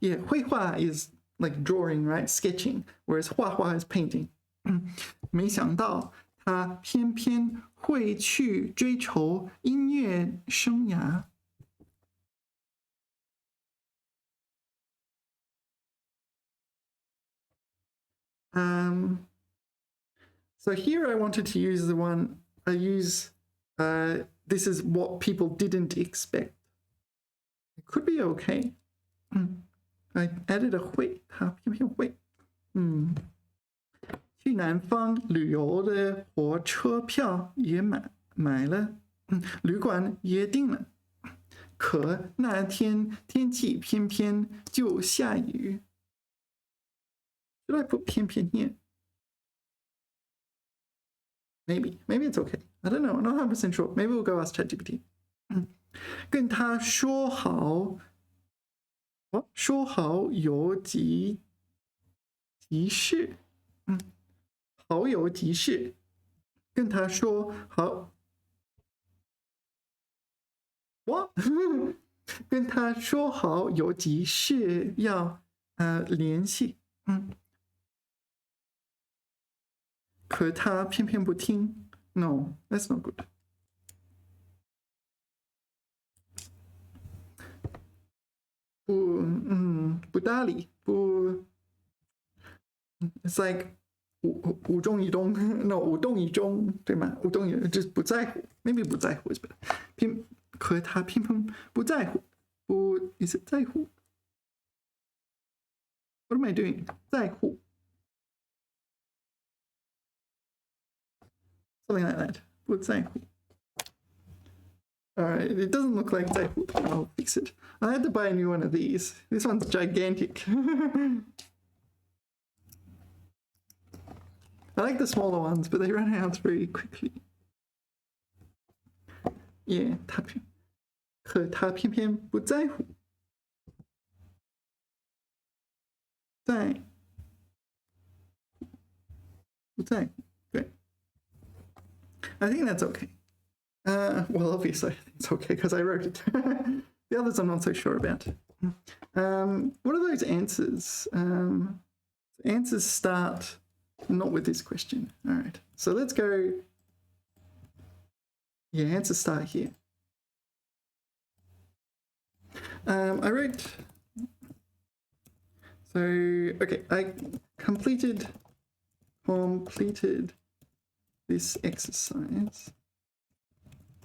Yeah, 绘画 is like drawing, right? Sketching, whereas 画画 is painting. 没想到他偏偏会去追求音乐生涯。So here I wanted to use the one I use. This is what people didn't expect. It could be okay. I added a 会，它偏偏会。去南方旅游的火车票也买了，旅馆也订了。可那天天气偏偏就下雨。Should I put 偏偏 here? Maybe it's okay. I don't know. I'm not 100% sure. Maybe we'll go ask ChatGPT. 跟他说好有急事，好有急事，跟他说好。我跟他说好有急事要联系，可他偏偏不听。No, that's not good. 不搭理，不。It's like 无动于衷 ，no 无动于衷，对吗？无动于就是不在乎 ，maybe 不在乎 is better。可他偏偏不在乎，不 is it 在乎 ？What am I doing？ 在乎 ，something like that。不在乎。Alright, it doesn't look like 在乎。I'll fix it. I had to buy a new one of these. This one's gigantic. I like the smaller ones, but they run out very quickly. Yeah, 可他偏偏不在乎。不在乎，对。I think that's okay. Well, obviously, it's okay because I wrote it. The others I'm not so sure about. What are those answers? Answers start not with this question. All right, so let's go. Yeah, answers start here. I wrote. So, okay, I completed this exercise.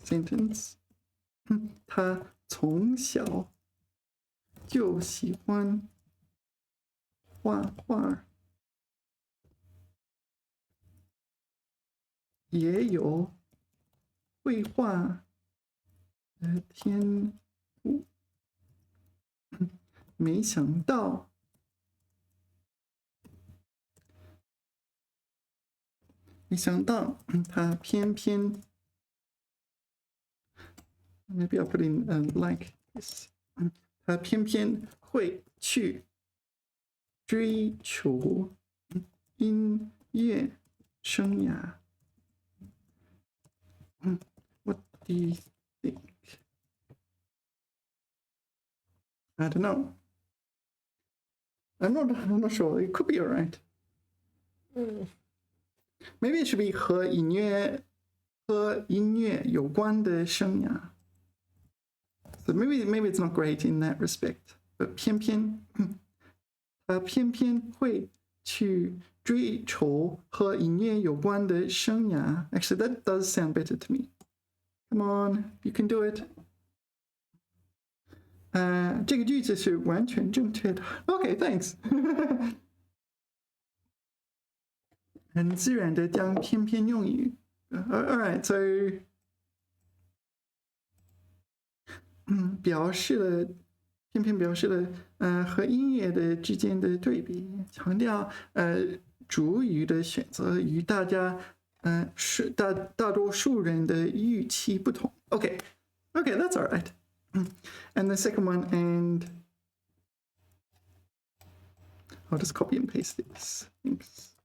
Sentence. 他从小就喜欢画画，也有绘画的天赋。没想到他偏偏 Maybe I'll put in like this. 他偏偏会去追求音乐生涯。What do you think? I don't know. I'm not sure. It could be alright. Maybe it should be 和音乐有关的生涯。So maybe it's not great in that respect. But 偏偏会去追求和音乐有关的生涯。Actually, that does sound better to me. Come on, you can do it. 这个句子是完全正确的。Okay, thanks. 很自然的将偏偏用于。All right, so 偏偏表示了和音乐的之间的对比，强调主语的选择与大多数人的预期不同。Okay, that's all right. And the second one, and I'll just copy and paste this. Thanks.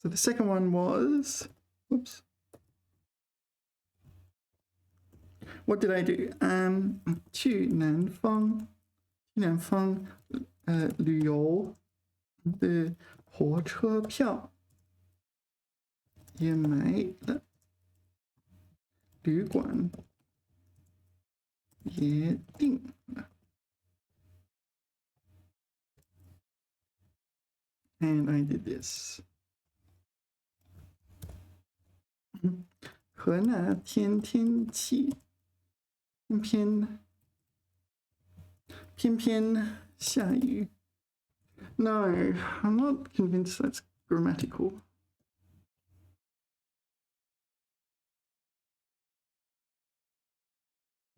So the second one was, oops. What did I do? 去南方旅游的火车票也买了，旅馆也订了。and I did this. 和那天天气偏偏下雨。No, I'm not convinced that's grammatical.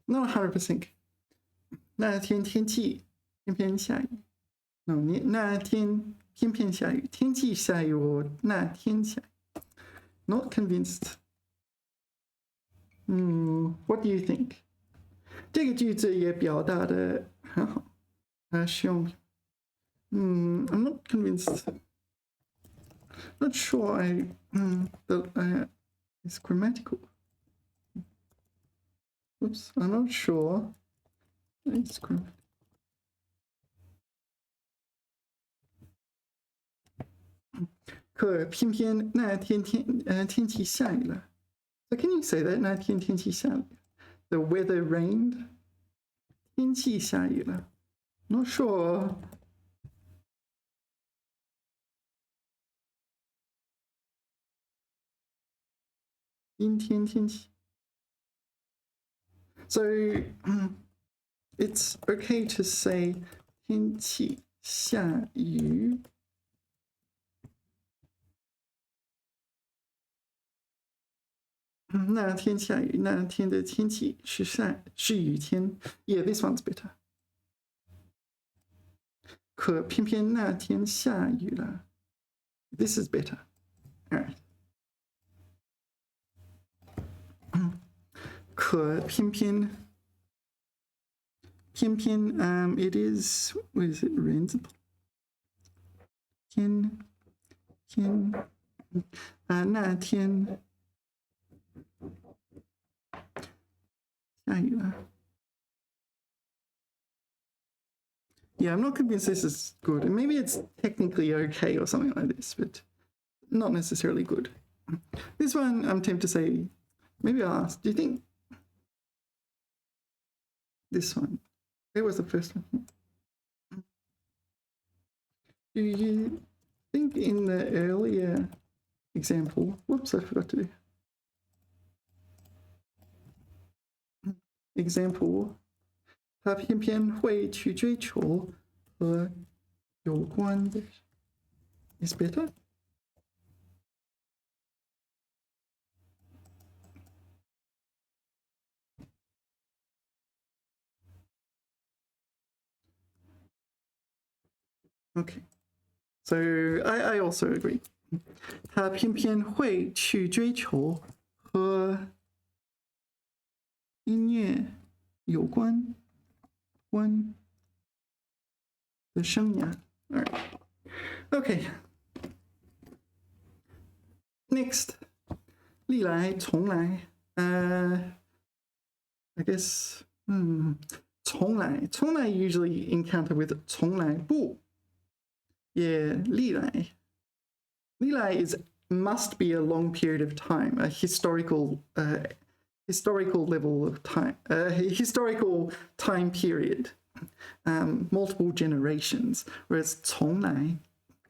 Not 100%. 那天天气偏偏下雨。No, 那天偏偏下雨。天气下雨，我那天下雨。Not convinced. What do you think? 这个句子也表达的很好，使用。I'm not convinced. Not sure it's grammatical. Oops, I'm not sure it's grammatical. 可偏偏那天天气下雨了。So can you say that? 那天天气下雨。The weather rained. 天气下雨了。Not sure. So it's okay to say 天气下雨。那天下雨，那天的天气是雨天。Yeah, this one's better. 可偏偏那天下雨了。This is better. All right. 可偏偏 it is, what is it, rains? 那天下雨了。Yeah, I'm not convinced this is good. And maybe it's technically okay or something like this, but not necessarily good. This one, I'm tempted to say, maybe I'll ask, do you think this one, where was the first one? Do you think in the earlier example, whoops, I forgot to do. Example, 他偏偏会去追求和有关的 is better? Okay, so I also agree. 他偏偏会去追求和音乐有关的生涯。All right. Okay. Next, 历来从来 I guess 从来 usually encounter with 从来不 Yeah, 历来 must be a long period of time, a historical level of time, historical time period, multiple generations, whereas 从来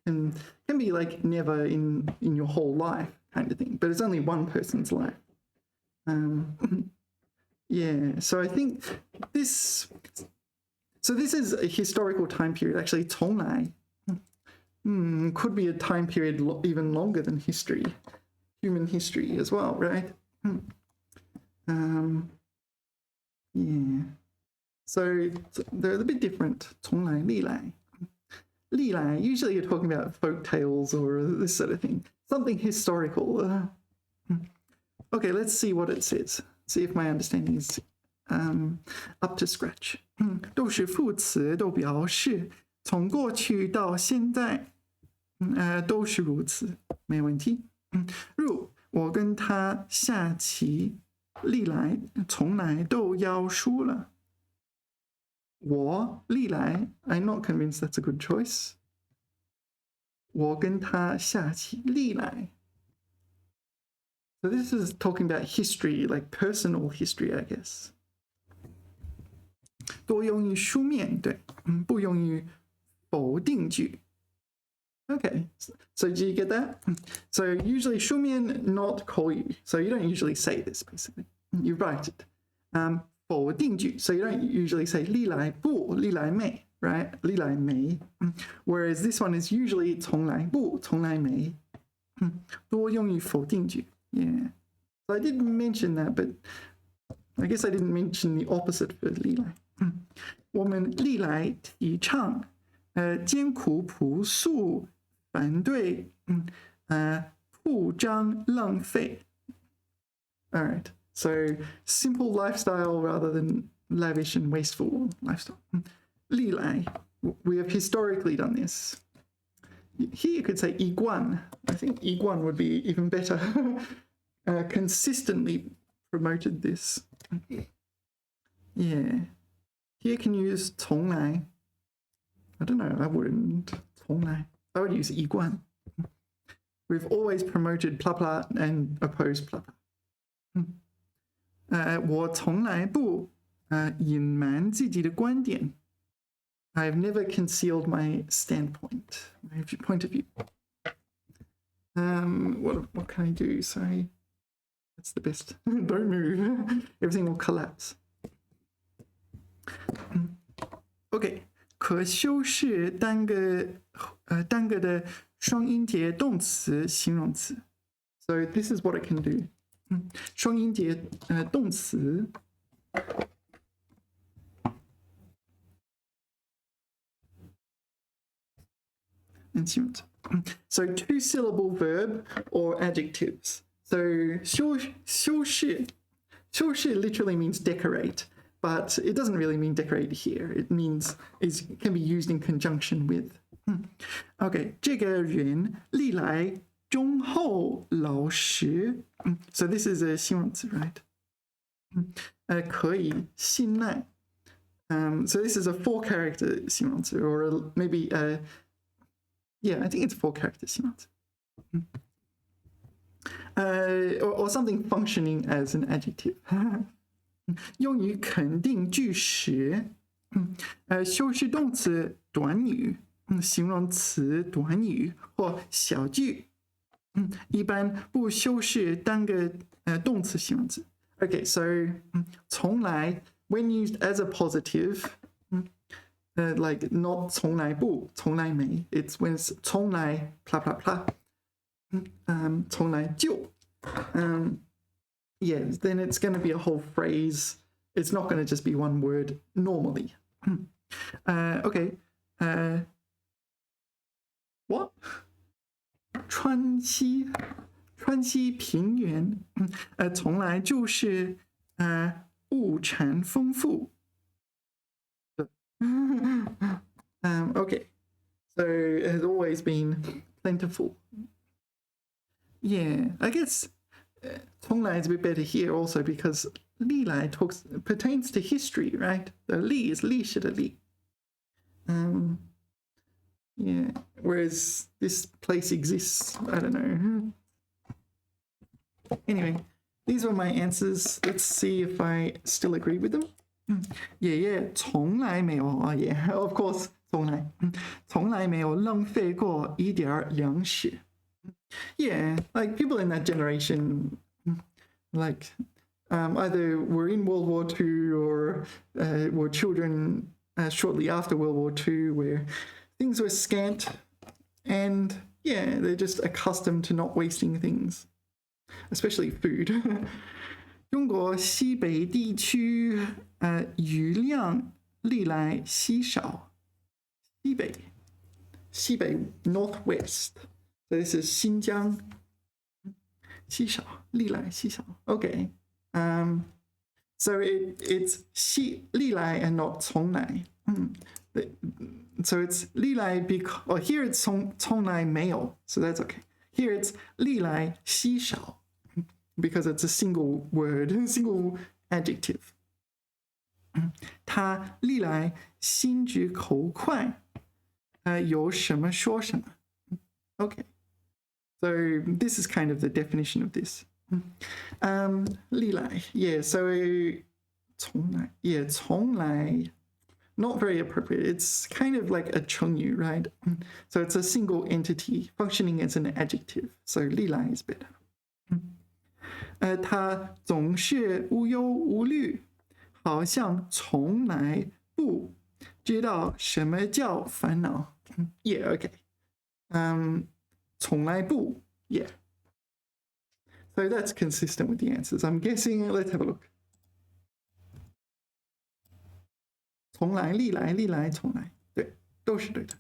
can be like never in your whole life kind of thing, but it's only one person's life. Yeah, so I think this is a historical time period. Actually, 从来could be a time period even longer than history, human history as well, right? Yeah. So they're a bit different. 从来历来 usually you're talking about folk tales or this sort of thing, something historical. Okay, let's see what it says. See if my understanding is up to scratch. 都是副词，都表示从过去到现在，都是如此，没问题。如我跟他下棋，历来从来都要输了。我历来 I'm not convinced that's a good choice. 我跟他下棋，历来。So this is talking about history, like personal history, I guess. 多用于书面，对，不用于否定句。Okay, so do you get that? So usually 书面 not 口语, so you don't usually say this basically. You write it. 否定句, so you don't usually say 历来不,历来没, right? 历来没. Whereas this one is usually 从来不,从来没. 多用于否定句. Yeah. So I didn't mention that, but I guess I didn't mention the opposite for 历来. 我们历来提倡艰苦朴素反对铺张浪费. All right, so simple lifestyle rather than lavish and wasteful lifestyle. 历来, we have historically done this. Here you could say 一贯. I think 一贯 would be even better. Consistently promoted this. Yeah. Here can use 从来. I don't know, I wouldn't. 从来. I would use 一贯. We've always promoted blah blah and opposed blah blah. 我从来不隐瞒自己的观点. I've never concealed my standpoint, my point of view. What can I do? Sorry. That's the best. Don't move. Everything will collapse. Okay. 可修饰单个的双音节动词形容词. So this is what it can do. 双音节动词 and 形容词. So two-syllable verb or adjectives. So 修饰 literally means decorate, but it doesn't really mean decorate here. It means it can be used in conjunction with. Okay, 这个人历来忠厚老实. So this is a 形容词, right? 可以信赖. So this is a 4-character 形容词, or maybe yeah, I think it's 4-character 形容词. Or something functioning as an adjective. 用于肯定句时, 修饰动词短语, 形容词短语或小句, 一般不修饰单个动词形容词. Okay, so 从来 when used as a positive, like not 从来不,从来没, it's when it's 从来 blah blah blah, 从来就, yeah, then it's going to be a whole phrase. It's not going to just be one word normally. Okay. What? 川西平原, 从来就是物产丰富. Okay. So it has always been plentiful. Yeah, I guess 从来 is a bit better here also because 历来 pertains to history, right? The 历 is 历史的历. Yeah, whereas this place exists, I don't know. Anyway, these were my answers. Let's see if I still agree with them. Yeah, 从来没有. Oh yeah, of course, 从来没有浪费过一点粮食. Yeah, like people in that generation, like either were in World War II or were children shortly after World War II, where things were scant, and yeah, they're just accustomed to not wasting things, especially food. 中国西北地区雨量历来稀少. 西北 northwest. So this is 新疆. 稀少, 历来稀少. Okay. So it's 历来 and not 从来. So it's 历来 because, or here it's 从来没有, so that's okay. Here it's 历来稀少, because it's a single word, single adjective. 他历来心直口快, 有什么说什么. Okay. So this is kind of the definition of this. 历来, yeah, so 从来, yeah, 从来 not very appropriate. It's kind of like a 成语, right? So it's a single entity functioning as an adjective. So 历来 is better. 他总是无忧无虑，好像从来不知道什么叫烦恼。Yeah, okay. 从来不 yeah. So that's consistent with the answers. I'm guessing, let's have a look. 从来历来历来从来，对，都是对的。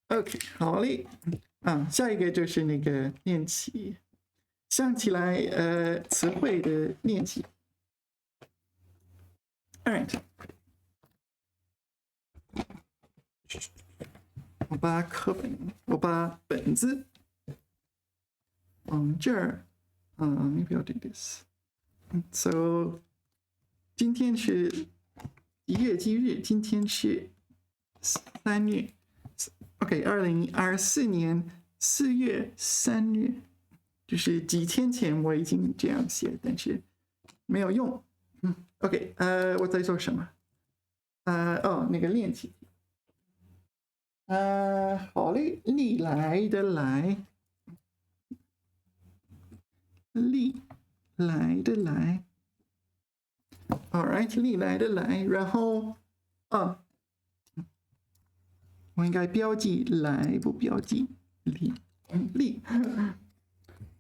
OK， 好嘞。下一个就是那个练习，想起来词汇的练习。All right， 我把课本，我把本子放这儿。Maybe I'll do this. So 今天是1月几日？今天是3月。OK， 2024年4月3日，就是几天前我已经这样写，但是没有用。OK， 我在做什么？那个练习。好嘞，历来的来。历来的来 ，All right， 历来的来，然后我应该标记来不标记历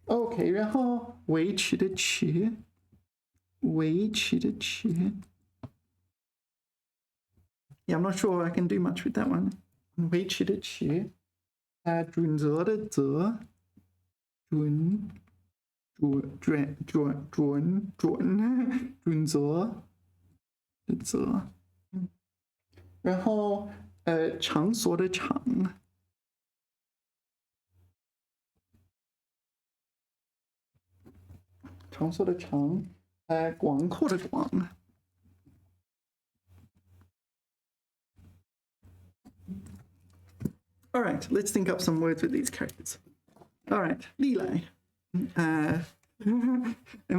，OK， 然后维持的持，维持的持 ，Yeah， I'm not sure I can do much with that one。维持的持，准则的则，准则的则，然后场所的场，场所的场，广阔的广。All right, let's think up some words with these characters. All right, 历来。Am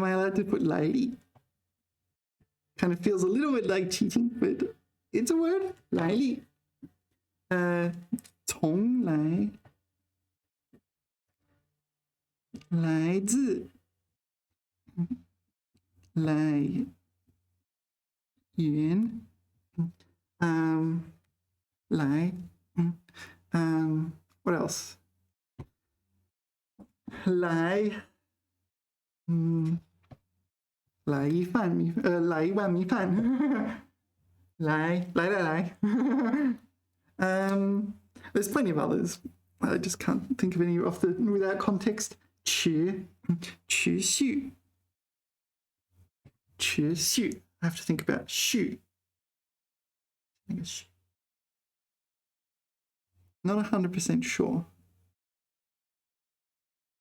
I allowed to put 来历? Kind of feels a little bit like cheating, but it's a word. 来历。从来，来自，来源，来，what else? 来。来一碗米饭，来。There's plenty of others. I just can't think of any without context. 持续。I have to think about 续。Not 100% sure.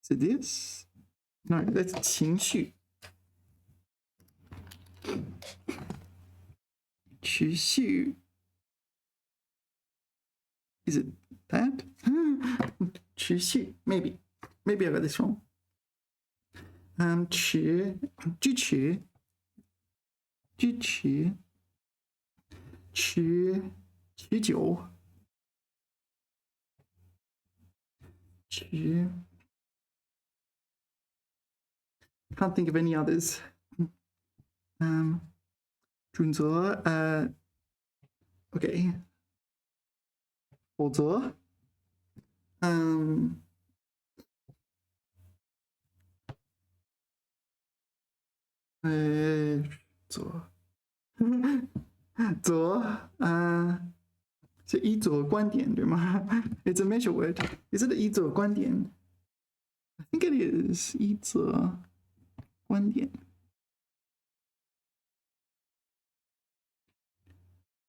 Is it this? No, that's 情绪。持续。Is it that? 持续 maybe I got this wrong. 支持。持久。Can't think of any others. 准则OK， 否则是依左观点对吗？ It's a measure word. Is it 依左观点？ I think it is 依左观点。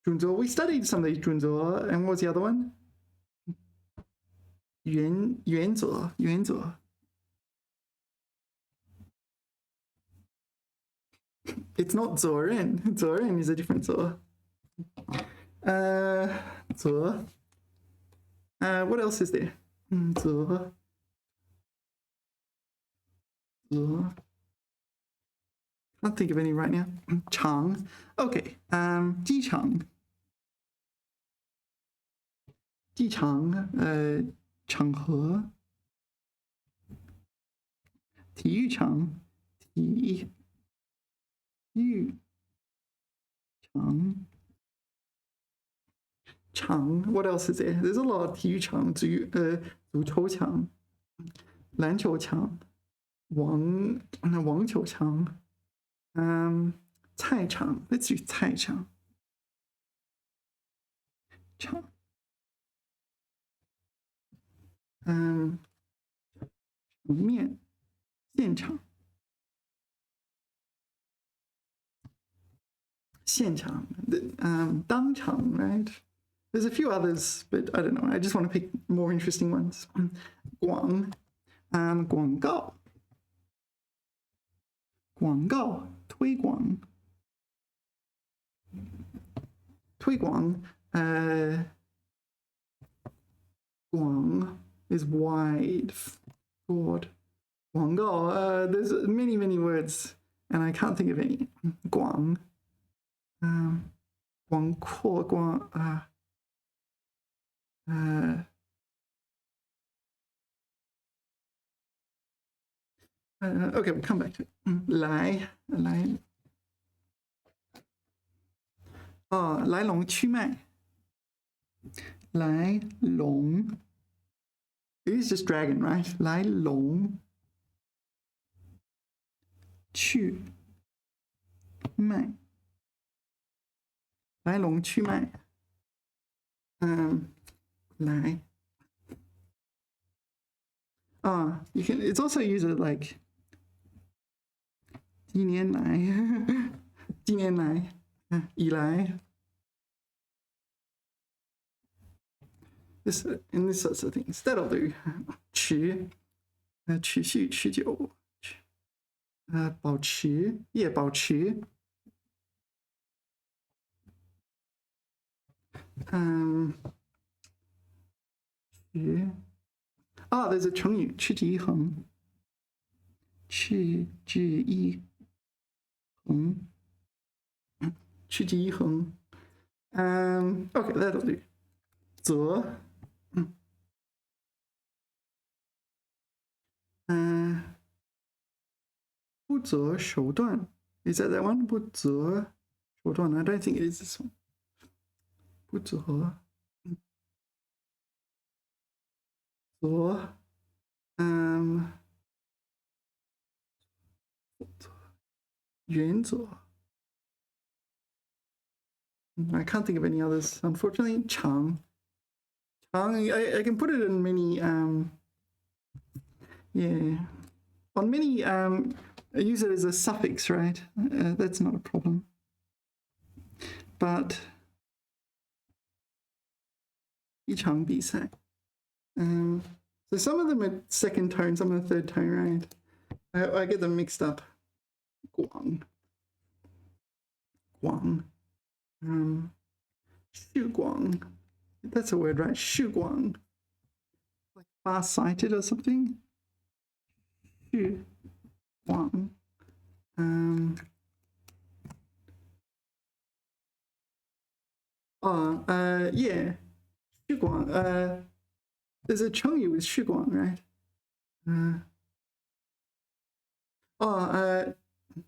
准则 we studied some of these 准则 and what's the other one? 原则。It's not 责任is a different 责。责。What else is there? 责。Can't think of any right now. 场 okay. 机场 机场场合 体育场体育场 场 what else is there? There's a lot of 体育场足球场篮球场网球场菜场 let's do 菜场场场面现场现场当场 right? There's a few others, but I don't know. I just want to pick more interesting ones. 广广告广告推广推广广 is wide, broad. 广告 there's many words, and I can't think of any. 广广阔广okay, we'll come back to it. 来龙去脉来龙 it is just dragon, right? 来龙去脉来龙去脉来you can it's also used like 几年来以来 this and this sorts of things that'll do 持续持久保持保持there's a 成语持之以恒持之以恒持之以恒okay, that'll do 择不择手段 is that one? 不择手段 I don't think it is this one 不择择原则 I can't think of any others unfortunately 长 I can put it in many on many I use it as a suffix, right? That's not a problem. But 一场比赛 so some of them are second tone, some are third tone, right? I get them mixed up. 广 续广 that's a word, right? 续广 like far-sighted or something. 续广 yeah 续广 there's a 成语 with 续广 right?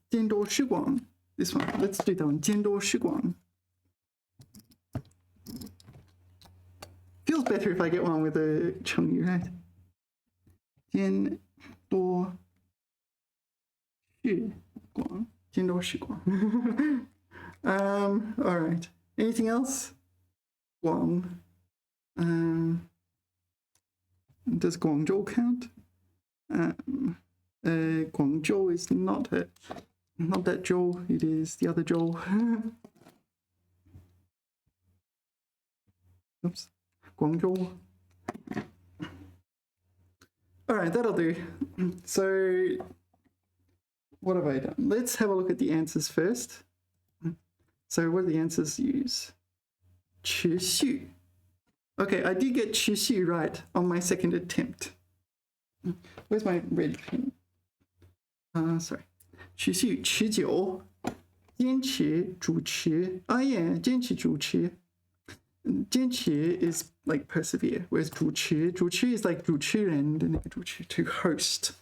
监督续广 this one, let's do that one. 监督续广 feels better if I get one with a 成语 right? 监督续广 监督续广 all right, anything else? 广 does Guangzhou count? Guangzhou is not that Zhou, it is the other Zhou. Oops, Guangzhou. All right, that'll do. So what have I done? Let's have a look at the answers first. So what do the answers use? 持续. Okay, I did get 持续 right on my second attempt. Where's my red pen? Sorry. 持续持久，坚持主持。Oh yeah， 坚持主持。坚持 is like persevere, whereas 主持 is like 主持人的那个主持 to host.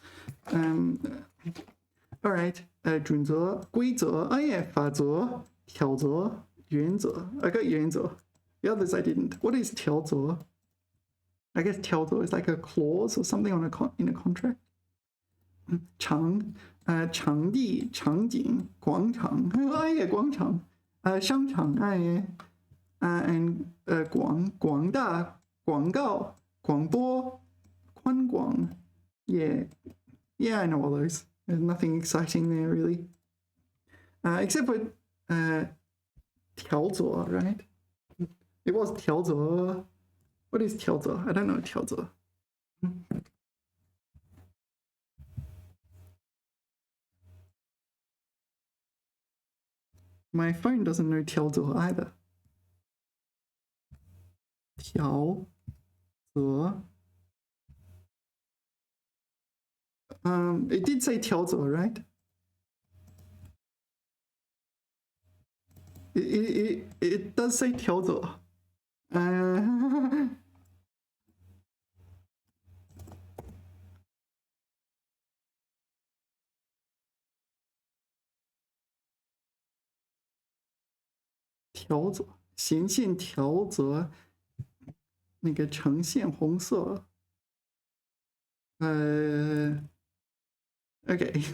All right. 准则、规则。Oh yeah， 法则、条则、原则。I got 原则。The others I didn't. What is 条则? I guess 条则 is like a clause or something in a contract. 场地、场景、广场。Oh yeah， 广场。商场。Oh yeah. And 广大、广告、广播、宽广。Yeah, I know all those. There's nothing exciting there really, except for 条则, right? It was 条则. What is 条则? I don't know 条则. My phone doesn't know 条则 either. 条则. It did say 条则, right? It does say 条则. 条则，弦线条则，那个呈现红色。Okay.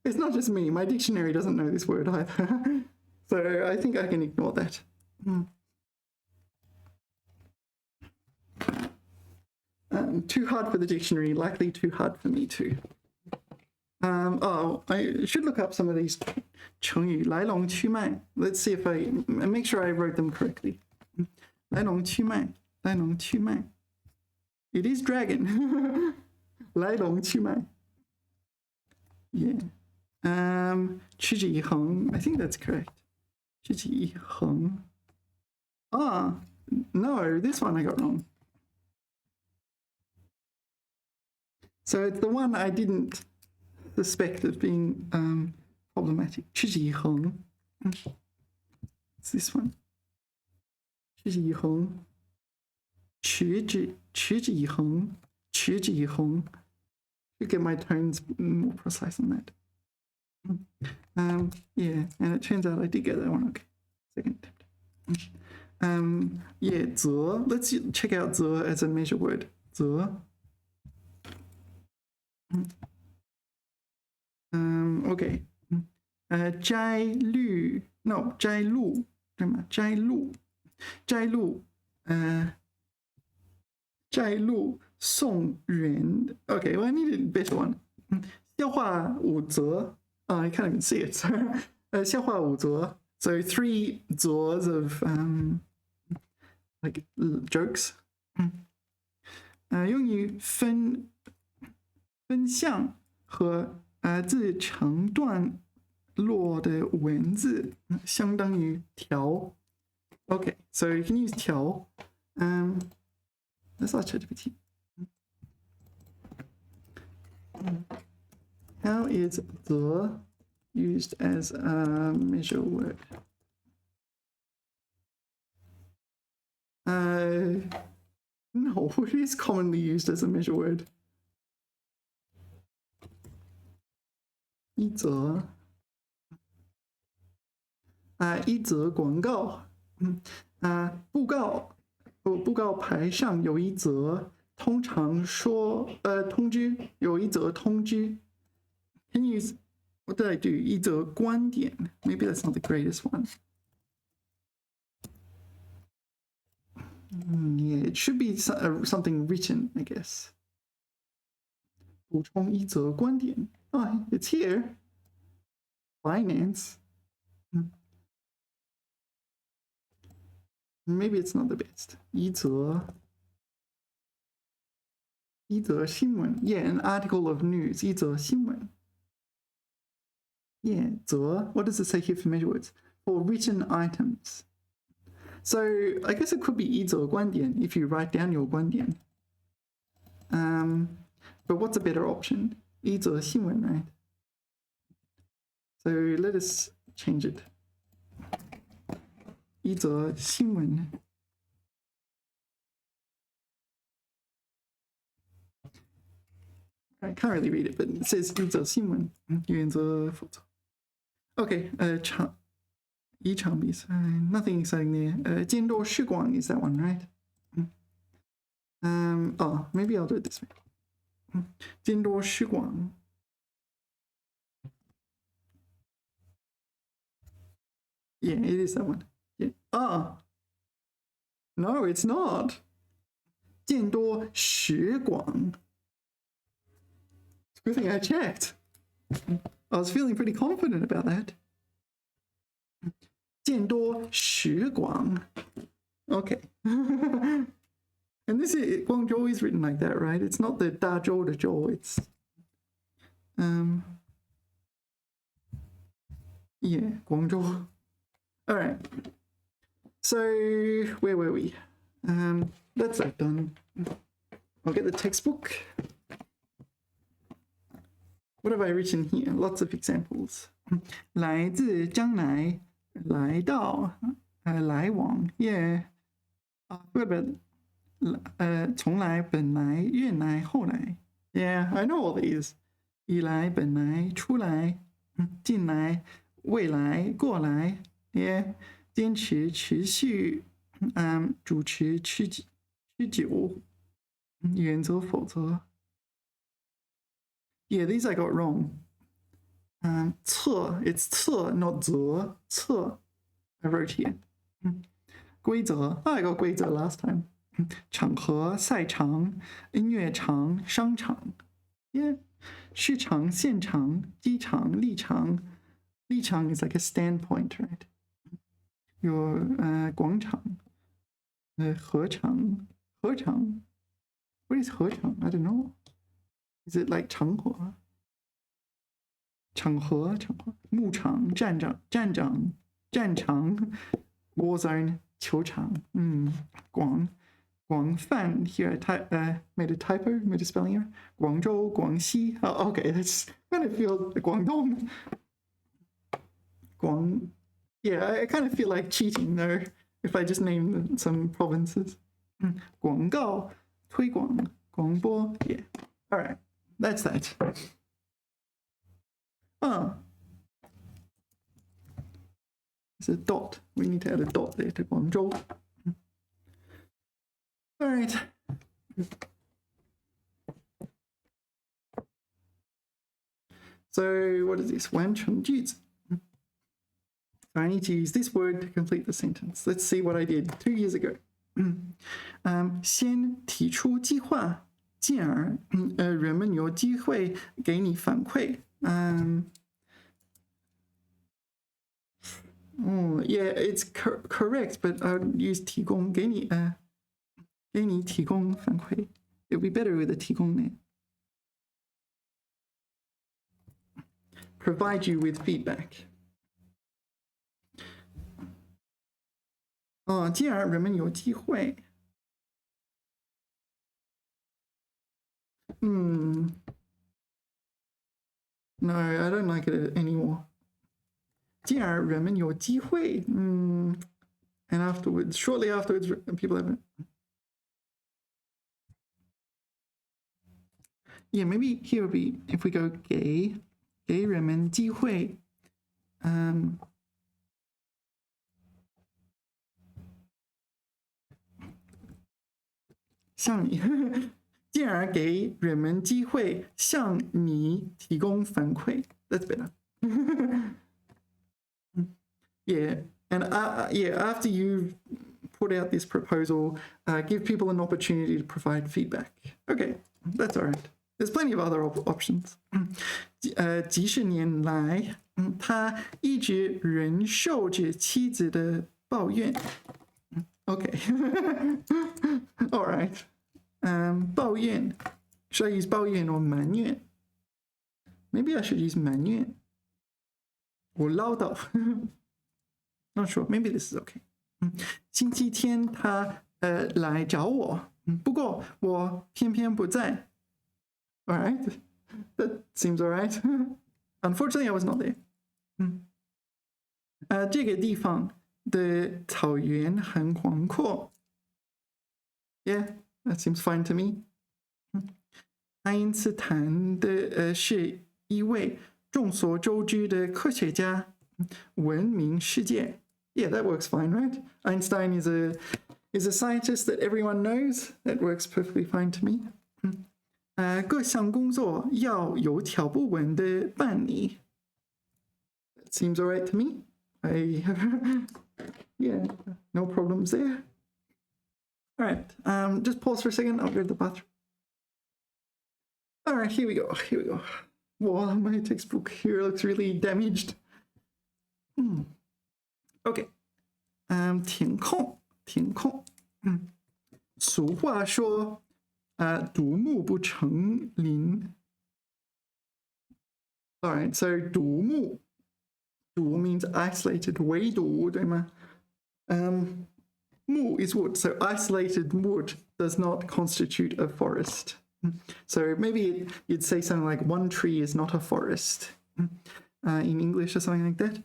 It's not just me. My dictionary doesn't know this word either. So I think I can ignore that. Too hard for the dictionary, likely too hard for me too. I should look up some of these 成语来龙去脉. Let's see if I make sure I wrote them correctly. 来龙去脉, 来龙去脉. It is dragon. 来龙去脉. Yeah. 持之以恒. I think that's correct. 持之以恒. No, this one I got wrong. So it's the one I didn't suspect of being problematic. 持之以恒. It's this one. 持之以恒. 持之以恒. 持之以恒. Should get my tones more precise on that. Yeah, and it turns out I did get that one. Okay, second attempt. Yeah, 则. Let's check out 则 as a measure word. 则. Okay. 摘绿 no 摘录对吗？摘录摘录送人 Okay, well I need a better one. 笑话五则 I can't even see it. 笑话五则 So 3 则 of like jokes. 用于分项和自成段落的文字相当于条 Okay, so you can use 条 Let's ask ChatGPT. How is 则 used as a measure word? No, it is commonly used as a measure word. 一则一则广告布告牌上有一则通常说通知有一则通知 Can you use what did I do 一则观点 Maybe that's not the greatest one. Yeah, it should be something written, I guess. 补充一则观点 Oh, it's here. Finance. Maybe it's not the best. 一则新闻 Yeah, an article of news. 一则新闻 Yeah, 则 What does it say here for measure words? For written items. So I guess it could be 一则观点 if you write down your 观点. But what's a better option? 一则新闻 right? So let us change it. 一则新闻。I can't really read it, but it says 一则新闻，原则否则。Okay, 一场比赛 nothing exciting there. 见多识广 is that one, right? Oh, maybe I'll do it this way. 见多识广。Yeah, it is that one. Yeah. Oh, no, it's not. 见多识广。Good thing I checked. I was feeling pretty confident about that. 见多识广. Okay. And this is Guangzhou is written like that, right? It's not the Dazhou the Zhou. It's yeah, Guangzhou. All right. So where were we? That's that done. I'll get the textbook. What have I written here? Lots of examples. 来自将来，来到，来往 Yeah. What about 从来，本来，原来，后来 Yeah, I know all these. 以来，本来，出来，进来，未来，过来 Yeah. 坚持，持续，主持，持久，原则，否则 Yeah, these I got wrong. 策 it's 策 not 则 策 I wrote here. 规则 I got 规则 last time. 场合赛场音乐场商场 Yeah. 市场现场机场立场 is like a standpoint, right? Your 广场合场 What is 合场 I don't know. Is it like 场合牧场战场 war zone 球场广泛 here I made a typo, made a spelling error. 广州广西 Oh, okay, that's kind of feel Guangdong. Yeah, I kind of feel like cheating though if I just name some provinces. 广告推广广播 Yeah. All right. That's that. There's a dot. We need to add a dot there to Guangzhou. All right. So what is this? 完成句子. So I need to use this word to complete the sentence. Let's see what I did 2 years ago. 先提出计划。进而，人们有机会给你反馈。Yeah, it's correct, but I'll use 提供给你提供反馈。It'll be better with a 提供 there. Provide you with feedback. 进而人们有机会。No, I don't like it anymore. 进而人们有机会 and afterwards, shortly afterwards, people have Yeah, maybe here would be, if we go 给人们机会 向你进而给人们机会向你提供反馈 That's better. Yeah, and after you put out this proposal, give people an opportunity to provide feedback. Okay, that's all right. There's plenty of other options. 几十年来，他一直忍受着妻子的抱怨。Okay. All right. 抱怨 Should I use 抱怨 or 埋怨? Maybe I should use 埋怨 or 唠叨 Not sure. Maybe this is okay. 星期天他来找我，不过我偏偏不在。All right. That seems all right. Unfortunately, I was not there. 这个地方的草原很广阔。Yeah, that seems fine to me. 爱因斯坦是一位众所周知的科学家，闻名世界。Yeah, that works fine, right? Einstein is a scientist that everyone knows. That works perfectly fine to me. 各项工作要有条不紊的办理。That seems alright to me. Yeah, no problems there. All right, just pause for a second. I'll go to the bathroom. All right, here we go. Wow, my textbook here looks really damaged. Okay. 填空。俗话说，独木不成林。All right, so 独means isolated, 唯独，对吗？木 is wood, so isolated wood does not constitute a forest. So maybe you'd say something like one tree is not a forest in English or something like that.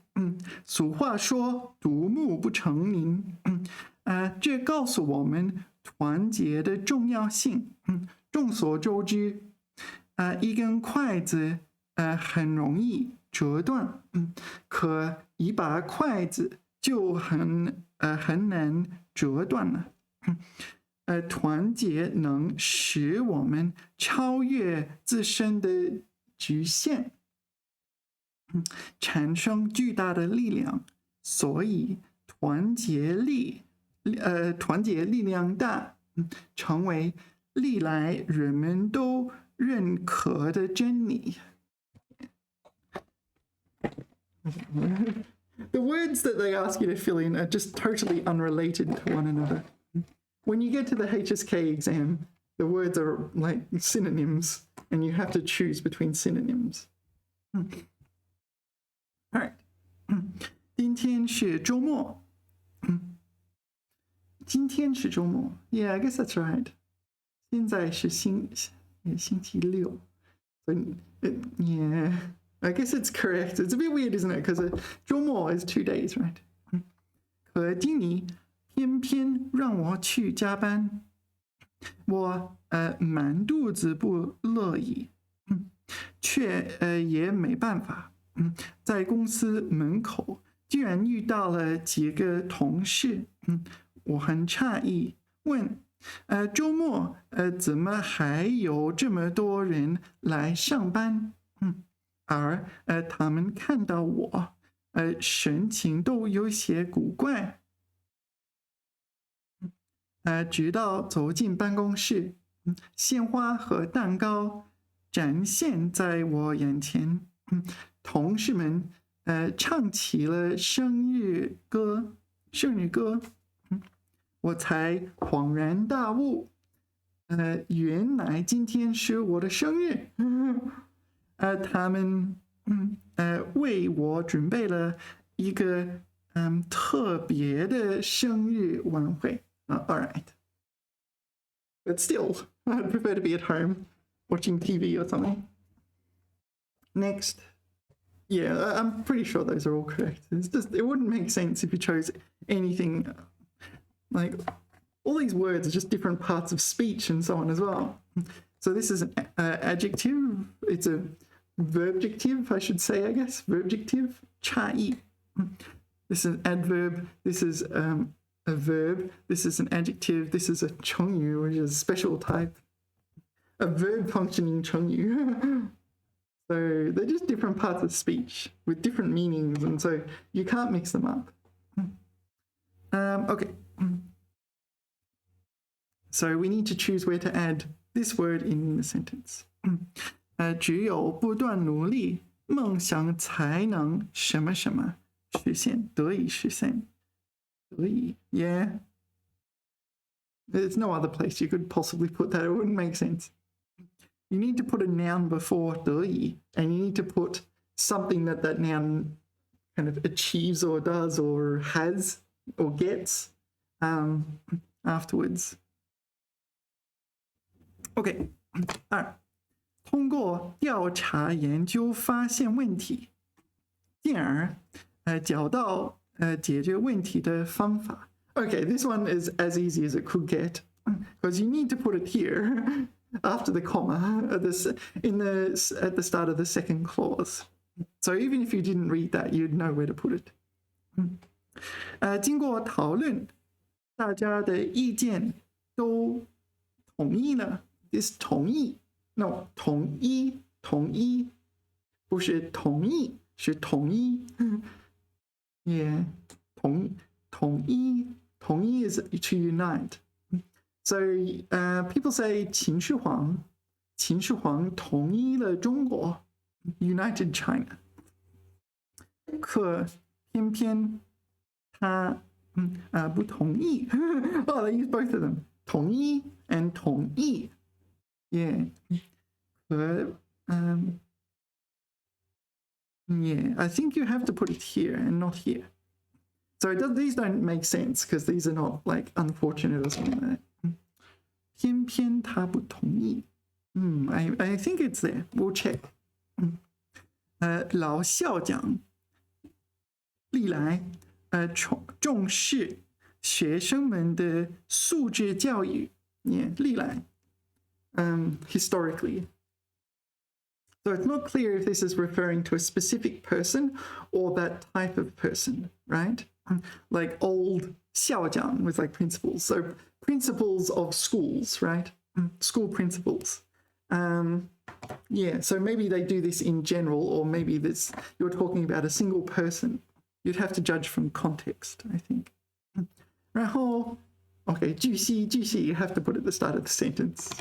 俗话说，独木不成林。这告诉我们团结的重要性。众所周知，一根筷子很容易折断，可一把筷子就很难折断了。团结能使我们超越自身的局限，产生巨大的力量。所以团结力量大，成为历来人们都认可的真理。The words that they ask you to fill in are just totally unrelated to one another. When you get to the HSK exam, the words are like synonyms, and you have to choose between synonyms. All right. 今天是周末。Yeah, I guess that's right. 现在是星期六。So, yeah, I guess it's correct. It's a bit weird, isn't it? Because 周末 is 2 days, right? 可经理偏偏让我去加班，我满肚子不乐意，却也没办法。在公司门口居然遇到了几个同事，我很诧异，问周末怎么还有这么多人来上班？而他们看到我神情都有些古怪。直到走进办公室，鲜花和蛋糕展现在我眼前，同事们唱起了生日歌，我才恍然大悟，原来今天是我的生日。他们为我准备了一个特别的生日晚会。All right. But still, I'd prefer to be at home watching TV or something. Next. Yeah, I'm pretty sure those are all correct. It wouldn't make sense if you chose anything. Like, all these words are just different parts of speech and so on as well. So this is an adjective. It's a verbjective, I should say, I guess. Verbjective. 差异. This is an adverb. This is a verb. This is an adjective. This is a 成语, which is a special type. A verb functioning 成语. So they're just different parts of speech with different meanings, and so you can't mix them up. Okay. So we need to choose where to add this word in the sentence. 只有不断努力，梦想才能什么什么实现，得以实现。Yeah. There's no other place you could possibly put that. It wouldn't make sense. You need to put a noun before 得以, and you need to put something that noun kind of achieves or does or has or gets afterwards. Okay. All right. 通过调查研究发现问题，进而找到解决问题的方法。Okay, this one is as easy as it could get because you need to put it here after the comma at the start of the second clause. So even if you didn't read that, you'd know where to put it. 经过讨论，大家的意见都统一了。This 统一 ，no 统一，不是同意，是统一。Yeah, 统一 is to unite. So people say 秦始皇统一了中国 ，united China. 可偏偏他不同意。Oh, they use both of them. 统一 and 统一。Yeah. 可yeah, I think you have to put it here and not here. So these don't make sense because these are not like unfortunate or something like that. 偏偏他不同意。I think it's there. We'll check. 老校长历来重视学生们的素质教育。Yeah, 历来。Historically. So it's not clear if this is referring to a specific person or that type of person, right? Like old 校长 with like principals. So principals of schools, right? School principals. Yeah, so maybe they do this in general, or maybe you're talking about a single person. You'd have to judge from context, I think. 然后 okay, 据悉 you have to put at the start of the sentence.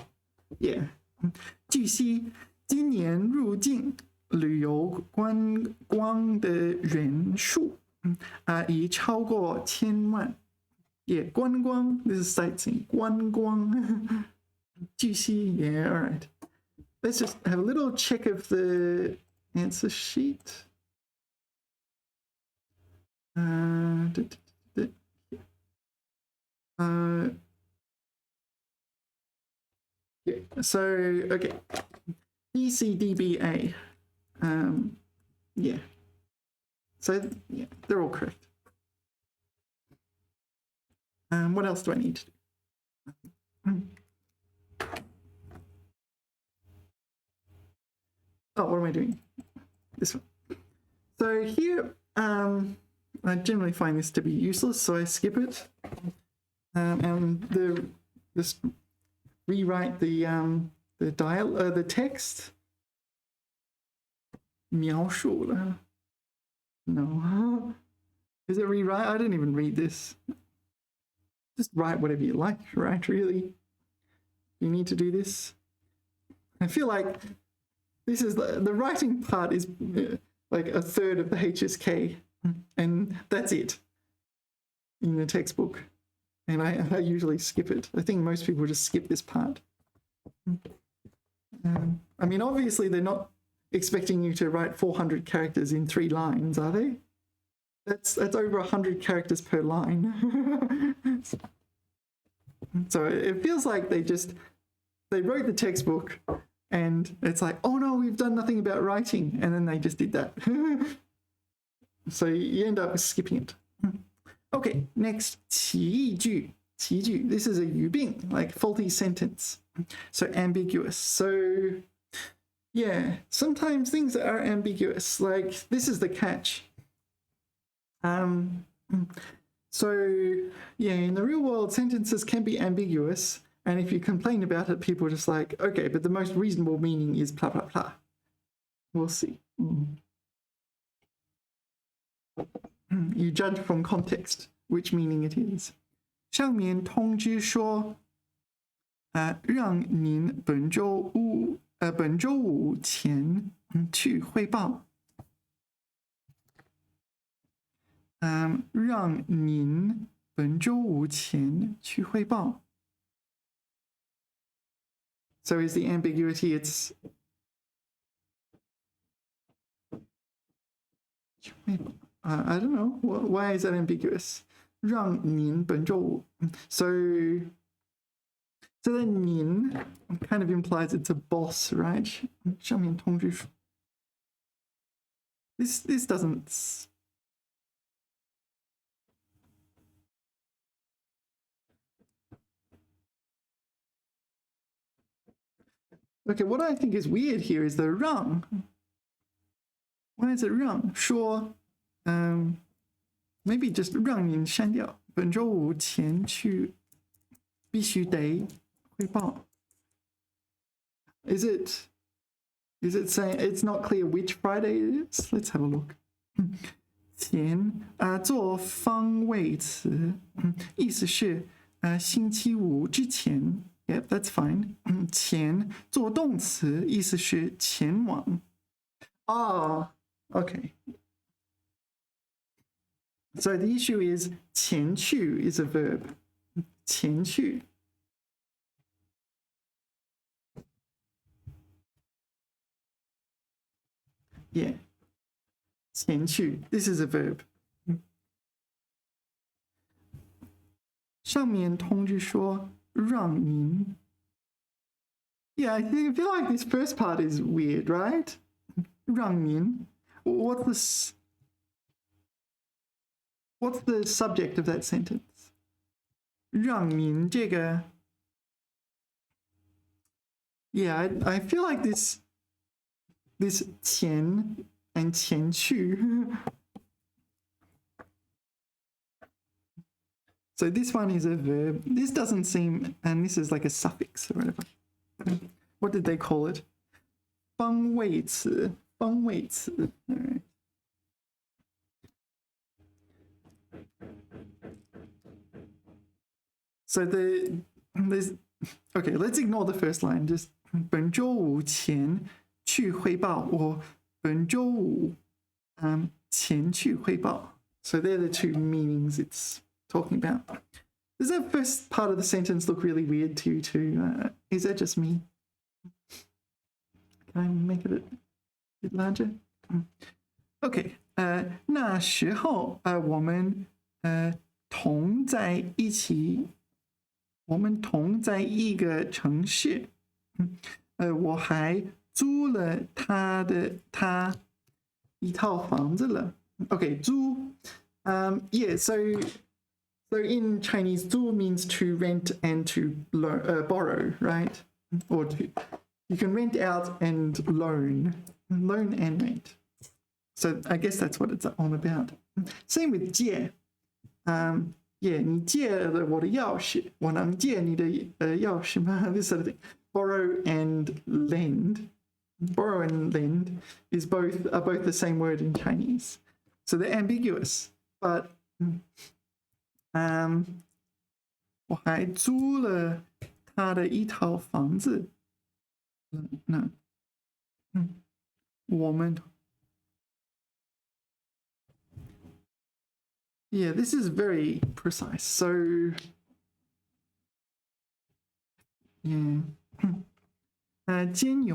Yeah. 据悉今年入境旅游观光的人数已超过1000万。Yeah, 观光 this is sightseeing. 观光据悉 yeah, all right. Let's just have a little check of the answer sheet. Yeah, so okay. BCDBA. Yeah. So yeah, they're all correct. What else do I need to do? Oh, what am I doing? This one. So here, I generally find this to be useless, so I skip it. And just rewrite the text. 描述了 No. Is it rewrite? I didn't even read this. Just write whatever you like, right? Really? You need to do this? I feel like this is the writing part is like a third of the HSK, and that's it in the textbook. And I usually skip it. I think most people just skip this part. I mean, obviously they're not expecting you to write 400 characters in 3 lines, are they? That's over 100 characters per line. So it feels like they wrote the textbook and it's like, oh no, we've done nothing about writing, and then they just did that. So you end up skipping it. Okay, next, 歧义句. This is a 语病, like faulty sentence. So ambiguous. So yeah, sometimes things are ambiguous. Like this is the catch. So yeah, in the real world, sentences can be ambiguous. And if you complain about it, people are just like, okay, but the most reasonable meaning is blah, blah, blah. We'll see. You judge from context which meaning it is. 上面通知说，让您本周五前去汇报。让您本周五前去汇报。So is the ambiguity it's I don't know. Why is that ambiguous? 让您本周五 So then 您 kind of implies it's a boss, right? 上面通知书 This doesn't. Okay, what I think is weird here is the 让. Why is it 让? 说, maybe just 让您删掉。本周五前去必须得汇报。Is it saying it's not clear which Friday it is? Let's have a look. 前做方位词，意思是星期五之前。Yep, that's fine. 前做动词，意思是前往。Okay. So the issue is 前去 is a verb. 前去。Yeah. 前去 This is a verb. 上面通知说让您。Yeah, I feel like this first part is weird, right? 让您 What's the subject of that sentence? 让您这个 Yeah, I feel like this 前 and 前去 So this one is a verb. This doesn't seem, and this is like a suffix or whatever. What did they call it? 方位词. All right. So there's okay. Let's ignore the first line. Just 本周五前去汇报。我本周五前去汇报. So they're the two meanings it's talking about. Does that first part of the sentence look really weird to you too? Is that just me? Can I make it a bit larger? Okay. 那时候我们同在一起，我们同在一个城市。我还租了他一套房子了。Okay, 租。Yeah, so in Chinese, 租 means to rent and to borrow, right? Or you can rent out and loan and rent. So I guess that's what it's all about. Same with 借。Yeah, 你借了我的钥匙，我能借你的钥匙吗？ This sort of thing. Borrow and lend. Borrow and lend are both the same word in Chinese. So they're ambiguous, but 我还租了他的一套房子。那我们 Yeah, this is very precise. So yeah. 兼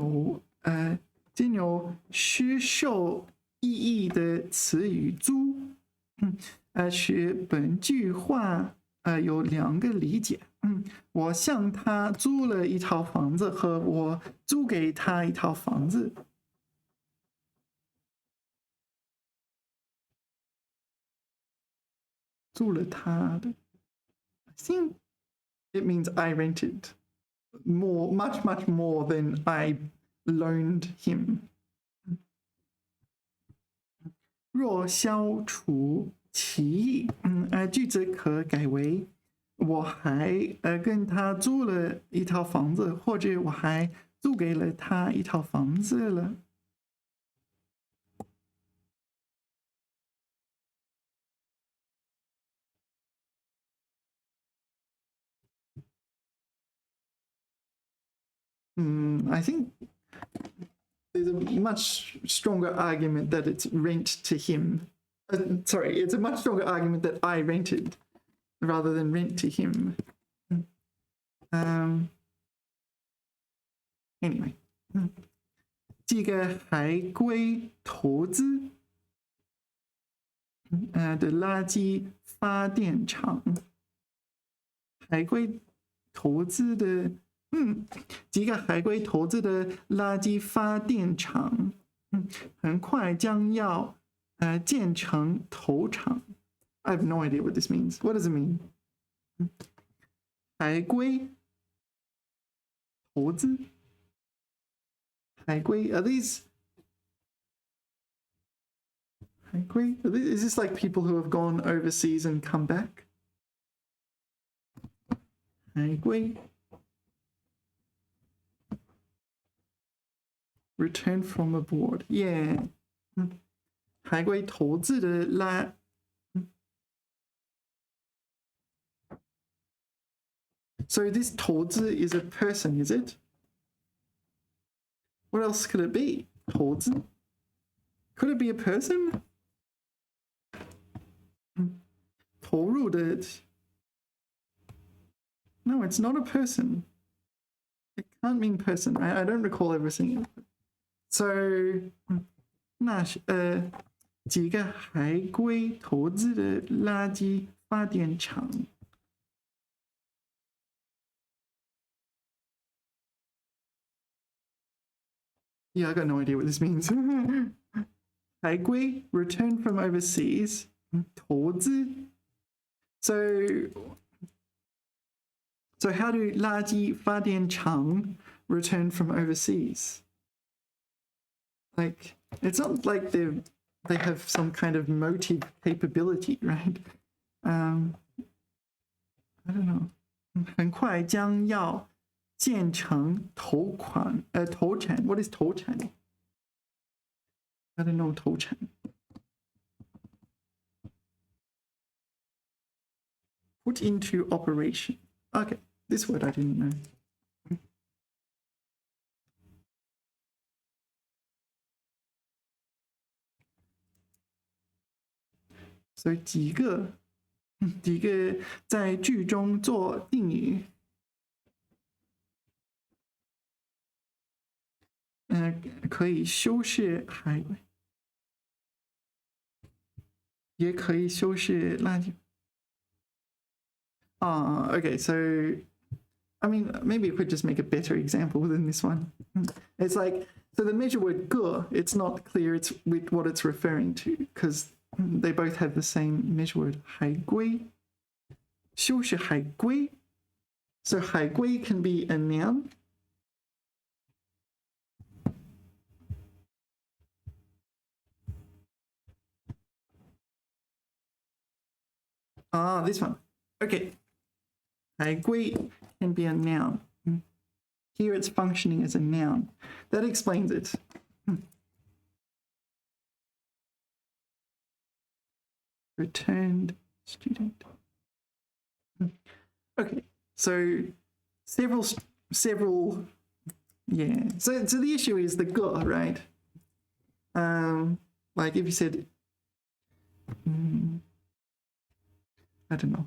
有失受意义的词语租。使本句话有两个理解。我向他租了一套房子和我租给他一套房子。租了他的 I think it means I rented much more than I loaned him. 若消除歧义，句子可改为我还跟他租了一套房子，或者我还租给了他一套房子了。I think there's a much stronger argument that it's rent to him. Sorry, it's a much stronger argument that I rented rather than rent to him. Anyway, 这个海龟投资的垃圾发电厂，海龟投资的几个海龟投资的垃圾发电厂，很快将要建成投场 I have no idea what this means. What does it mean? 海归投资海归 are these 海归 is this like people who have gone overseas and come back? 海归 return from abroad. Yeah. 海归投资的拉 So this 投资 is a person, is it? What else could it be? 投资 Could it be a person? 投入的 No, it's not a person. It can't mean person. I don't recall ever seeing it. So 那几个海归投资的垃圾发电厂 Yeah, I got no idea what this means. 海归 return from overseas 投资 So how do 垃圾发电厂 return from overseas? Like, it's not like they have some kind of motive capability, right? I don't know. 很快将要建成投产 What is 投产 I don't know 投产 Put into operation. Okay, this word I didn't know. So 几个在剧中做定语可以修饰海归也可以修饰垃圾 Okay, so I mean, maybe we could just make a better example than this one. It's like, so the measure word 个 it's not clear it's with what it's referring to because they both have the same measure word 海归修饰海归 So 海归 can be a noun. This one. Okay. 海归 can be a noun. Here it's functioning as a noun. That explains it. Returned student. Okay, so several, yeah. So the issue is the 个, right? Like if you said, I don't know.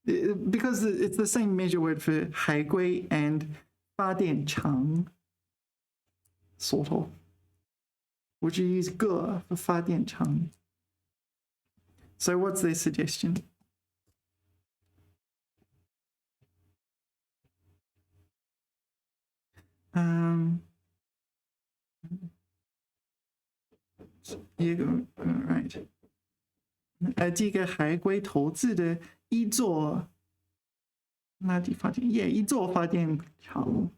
Because it's the same measure word for 海归 and 发电厂, sort of. Would you use 个 for 发电厂? So what's their suggestion? You go, right. 这个海归投资的一座垃圾发电 Yeah, 一座发电厂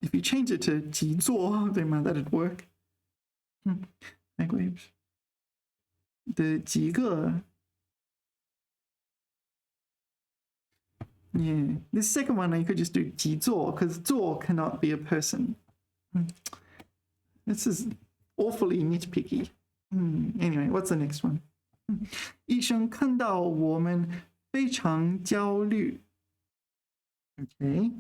If you change it to 几座 then that'd work. 海归的几个 Yeah, this second one you could just do 几座 because 座 cannot be a person. This is awfully nitpicky. Anyway, what's the next one? 医生看到我们非常焦虑 Okay.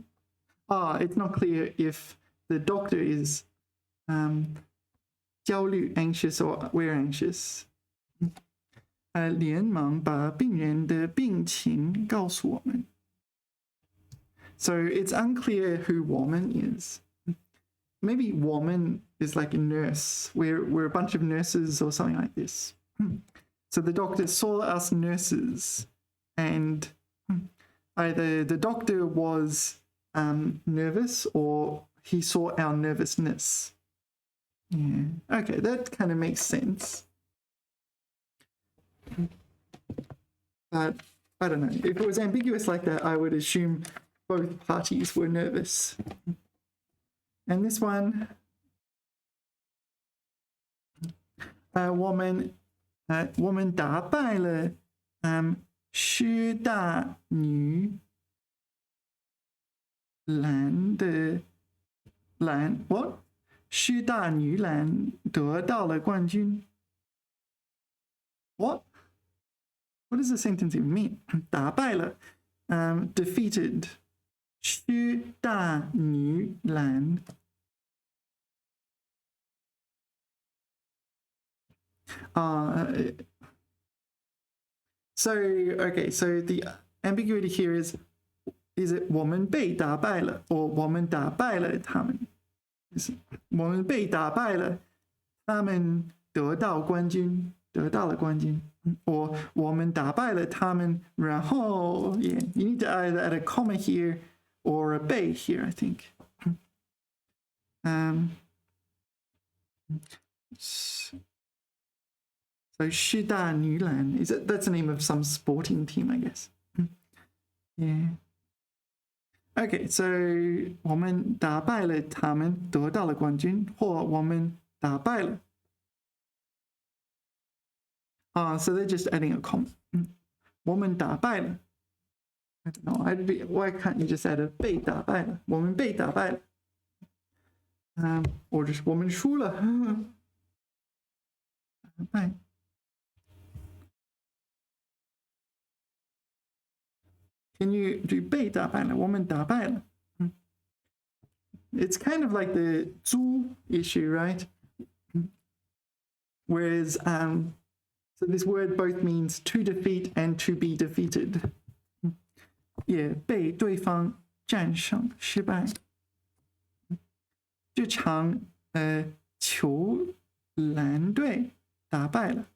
It's not clear if the doctor is 焦虑 anxious or we're anxious. 连忙把病人的病情告诉我们 So it's unclear who woman is. Maybe woman is like a nurse. We're a bunch of nurses or something like this. So the doctor saw us nurses and either the doctor was nervous or he saw our nervousness. Yeah, okay, that kind of makes sense. But I don't know. If it was ambiguous like that, I would assume both parties were nervous. And this one, 我们打败了师大女篮的what？ 师大女篮得到了冠军。What? What does the sentence even mean? 打败了defeated 师大女篮。So okay, so the ambiguity here is it 我们被打败了 or 我们打败了他们？我们被打败了，他们得到冠军，得到了冠军。or 我们打败了他们，然后 yeah, you need to either add a comma here or a 被 here, I think. So 师大女篮 that's the name of some sporting team, I guess. Yeah. Okay, so 我们打败了他们，得到了冠军，或我们打败了。So they're just adding a comma. 我们打败了。I don't know. Why can't you just add a 被打败了？我们被打败了。or just 我们输了。打败。Can you do 被打败了？我们打败了。It's kind of like the 租 issue, right? Whereas, so this word both means to defeat and to be defeated. 也被对方战胜失败。这场球篮队打败了。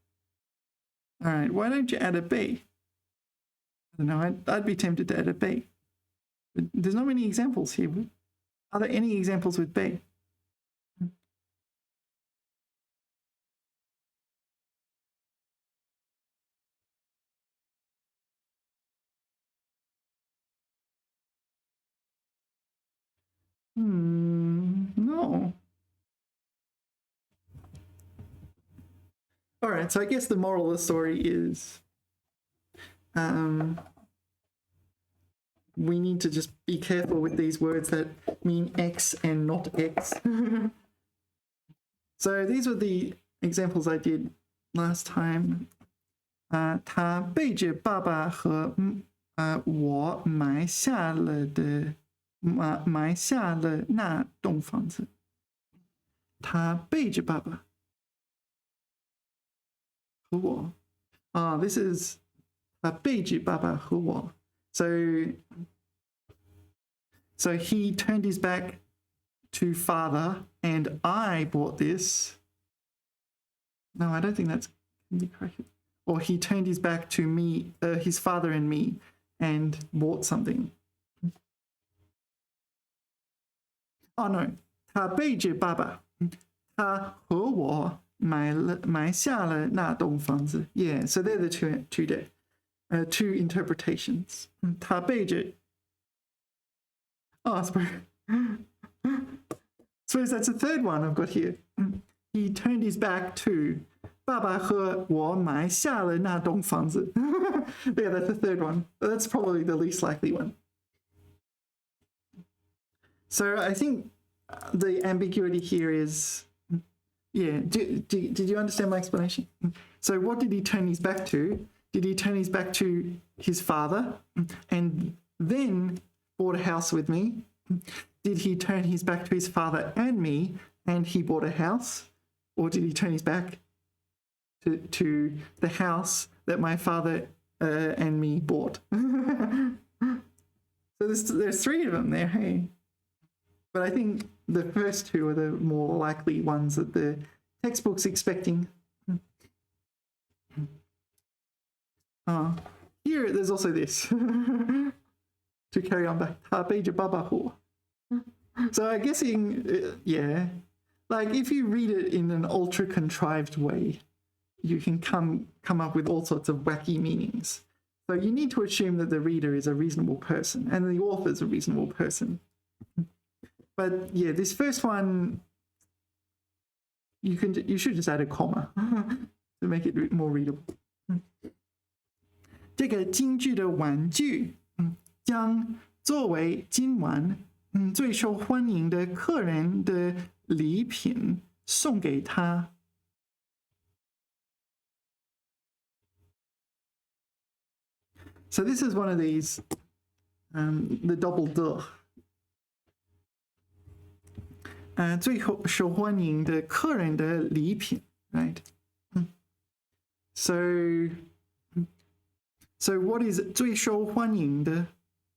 All right, why don't you add a 被？ I don't know, I'd be tempted to add a 被. But there's not many examples here. Are there any examples with 被? No. All right, so I guess the moral of the story is we need to just be careful with these words that mean X and not X. So these were the examples I did last time. 他背着爸爸和我埋下了那栋房子。他背着爸爸和我。This is 他背着爸爸和我。So he turned his back to father, and I bought this. No, I don't think that's correct. Or he turned his back to me, his father and me, and bought something. Oh no, 他背着爸爸，他和我买下了那栋房子。Yeah, so they're the two interpretations. 他背着。I suppose that's the third one I've got here. He turned his back to 爸爸和我买下了那栋房子。Yeah, that's the third one. That's probably the least likely one. So I think the ambiguity here is, yeah, did you understand my explanation? So what did he turn his back to? Did he turn his back to his father and then bought a house with me? Did he turn his back to his father and me and he bought a house? Or did he turn his back to the house that my father and me bought? So there's three of them there, hey? But I think the first two are the more likely ones that the textbook's expecting. Here, there's also this. To carry on back. 他背着爸爸和我. So I'm guessing, yeah, like if you read it in an ultra contrived way, you can come up with all sorts of wacky meanings. So you need to assume that the reader is a reasonable person and the author is a reasonable person. But yeah, this first one, you should just add a comma to make it more readable. 这个京剧的玩具，将作为今晚最受欢迎的客人的礼品送给他。So this is one of these, the double de. 最受欢迎的客人的礼品 right? So what is 最受欢迎的?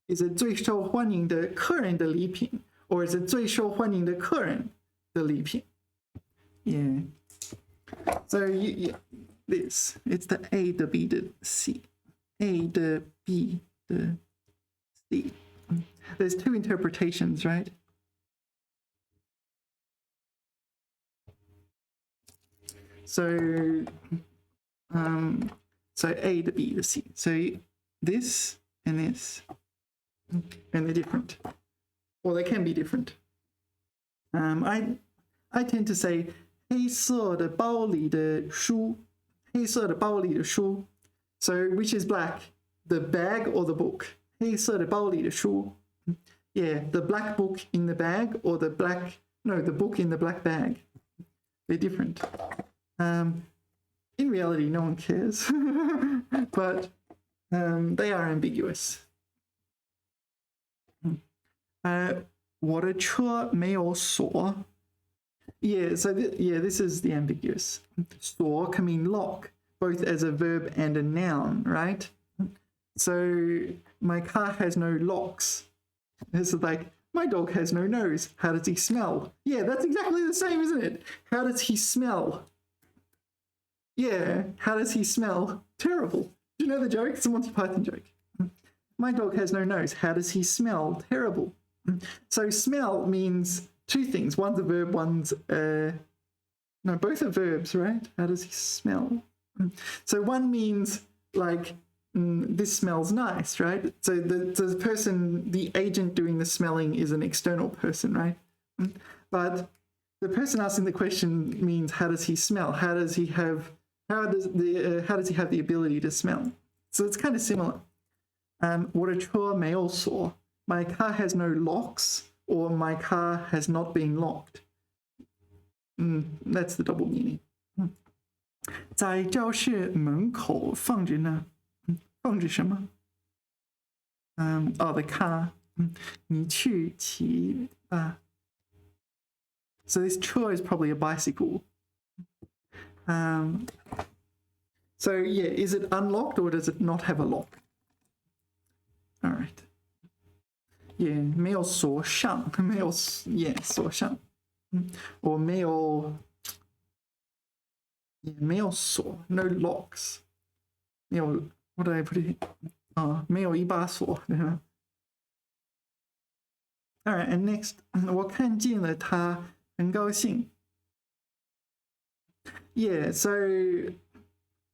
Is it 最受欢迎的客人的礼品 or is it 最受欢迎的客人的礼品? Yeah. So this, it's the A, the B, the C. A, the B, the C. There's two interpretations, right? So, so A, the B, the C. So this and this, and they're different, or they can be different. I tend to say 黑色的包里的书，黑色的包里的书。So which is black, the bag or the book? 黑色的包里的书。Yeah, the black book in the bag or the book in the black bag. They're different. In reality, no one cares, but they are ambiguous. 我的车没有锁。Yeah, so this is the ambiguous. 锁 can mean lock, both as a verb and a noun, right? So my car has no locks. This is like, my dog has no nose. How does he smell? Yeah, that's exactly the same, isn't it? How does he smell? Yeah, how does he smell? Terrible. Do you know the joke? It's a Monty Python joke. My dog has no nose. How does he smell? Terrible. So smell means two things. One's a verb, no, both are verbs, right? How does he smell? So one means like, this smells nice, right? So the person, the agent doing the smelling is an external person, right? But the person asking the question means, how does he smell? How does he have the ability to smell? So it's kind of similar. 我的车没有锁. My car has no locks, or my car has not been locked. That's the double meaning. 在教室门口放着呢。放着什么？ the car. 你去骑吧。So this 车 is probably a bicycle. So yeah, is it unlocked or does it not have a lock? All right. Yeah, 没有锁上，没有 yeah 锁上，or 没有锁 no locks， 没有 what did I put it? 没有一把锁。All right, and next, 我看见了他，很高兴。Yeah, so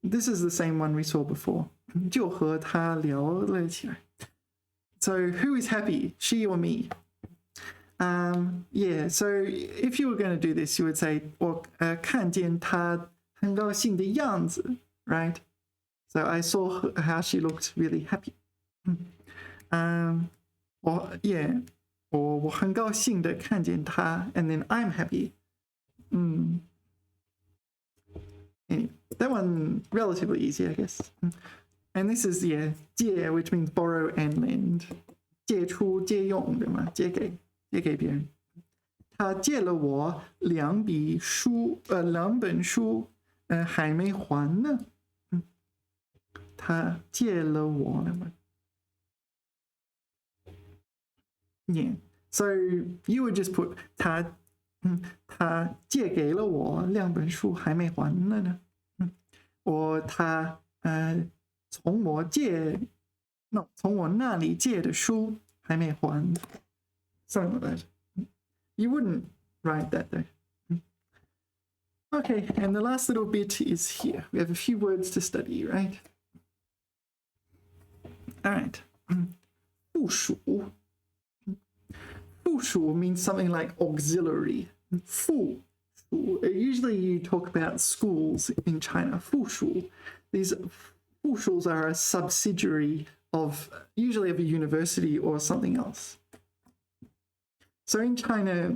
this is the same one we saw before. 就和他聊了起来。So who is happy, she or me? Yeah, so if you were going to do this, you would say, 我看见她很高兴的样子, right? So I saw how she looked really happy. Yeah, 我很高兴的看见她, and then I'm happy. Anyway, that one relatively easy, I guess. And this is, yeah, 借, which means borrow and lend. 借出借用，对吗？借给别人。他借了我两本书，还没还呢。他借了我，Yeah. So you would just put 他借给了我两本书，还没还呢。或他从我那里借的书还没还。Something like that. You wouldn't write that though. Okay, and the last little bit is here. We have a few words to study, right? All right. 附属. 附属 means something like auxiliary. 附属. Usually you talk about schools in China. 附属. These 附属 are a subsidiary of usually of a university or something else. So in China,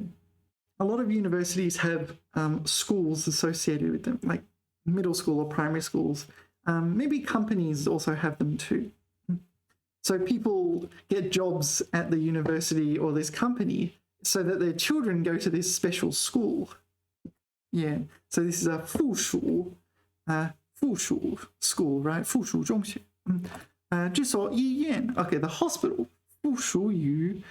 a lot of universities have schools associated with them, like middle school or primary schools. Maybe companies also have them too. So people get jobs at the university or this company so that their children go to this special school. Yeah, so this is a 附属school, right? 附属中学。这所医院 okay, the hospital 附属于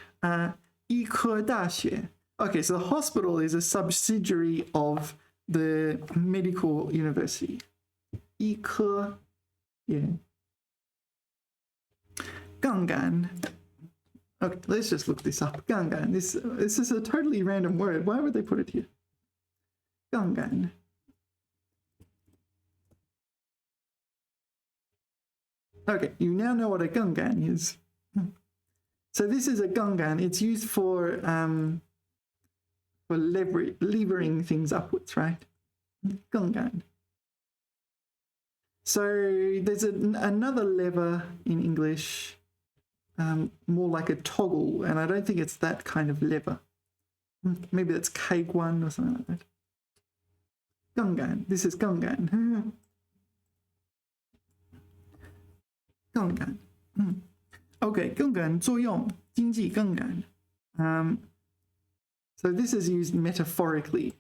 医科大学. Okay, so the hospital is a subsidiary of the medical university. 医科, yeah. 杠杆. Okay, let's just look this up. 杠杆. This is a totally random word. Why would they put it here? 杠杆. Okay, you now know what a 杠杆 is. So this is a 杠杆. It's used for levering things upwards, right? 杠杆. So there's another lever in English, more like a toggle, and I don't think it's that kind of lever. Maybe that's 开关 or something like that. 杠杆. This is 杠杆. 杠杆. Okay, 杠杆作用, 经济杠杆. So this is used metaphorically.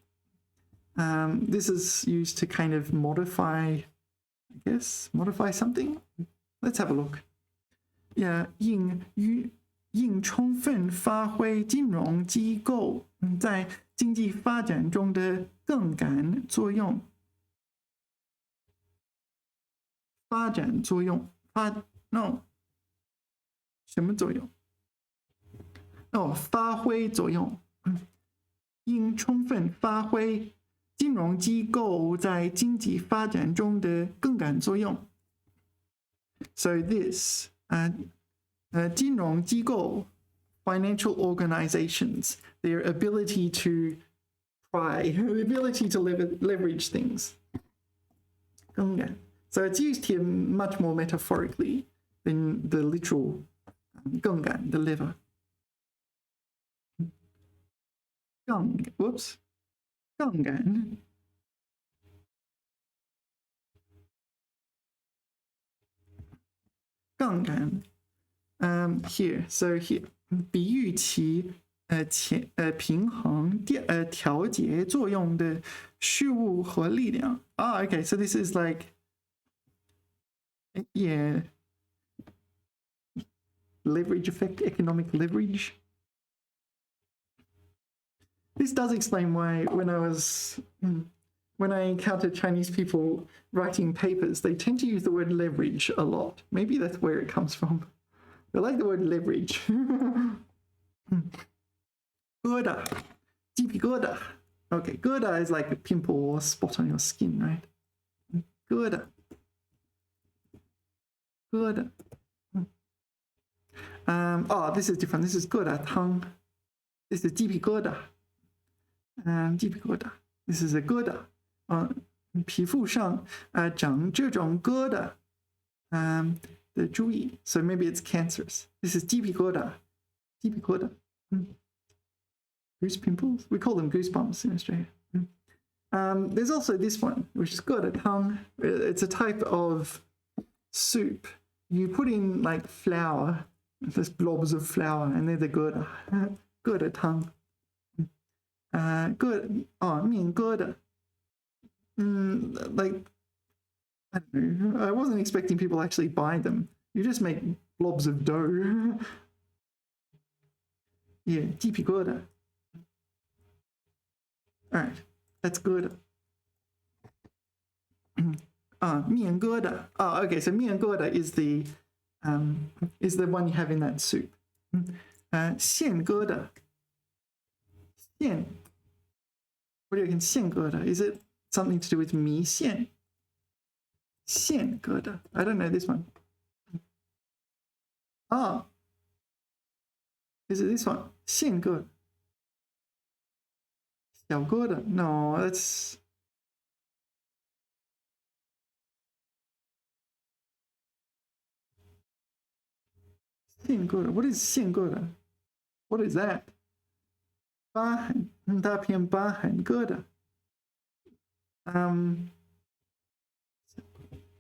This is used to kind of modify, I guess, modify something. Let's have a look. Yeah, 应充分发挥金融机构在经济发展中的杠杆作用。发展作用。No. 什么作用？发挥作用。应充分发挥金融机构在经济发展中的杠杆作用。So this, 金融机构 financial organizations, their ability to leverage things. 杠杆. So it's used here much more metaphorically than the literal 杠杆, the lever. 杠杆. Here, so here, 比喻其平衡调节作用的事物和力量. Okay, so this is like, yeah, leverage effect, economic leverage. This does explain why when I encounter Chinese people writing papers, they tend to use the word leverage a lot. Maybe that's where it comes from. They like the word leverage. 疙瘩, 鸡皮疙瘩. Okay, 疙瘩 is like a pimple or spot on your skin, right? 疙瘩. 疙瘩. This is different. This is 疙瘩汤. This is 鸡皮疙瘩. 鸡皮疙瘩. This is a 疙瘩. 皮肤上长这种疙瘩的注意. So maybe it's cancerous. This is 鸡皮疙瘩. 鸡皮疙瘩. Goose pimples? We call them goosebumps in Australia. There's also this one, which is 疙瘩湯. It's a type of soup. You put in like flour, there's blobs of flour, and they're the 疙瘩. 疙瘩湯. 面疙瘩. Like, I don't know. I wasn't expecting people to actually buy them. You just make blobs of dough. Yeah, 鸡皮疙瘩. All right, that's good. 面疙瘩. Okay, so 面疙瘩is the one you have in that soup. 馅疙瘩. 馅. What do you reckon 馅疙瘩? Is it something to do with 迷线. 线疙瘩. I don't know this one. Ah. Is it this one? 线疙瘩. 小疙瘩. No, that's... 线疙瘩. What is 线疙瘩? What is that? 疤痕. 大片疤痕疙瘩.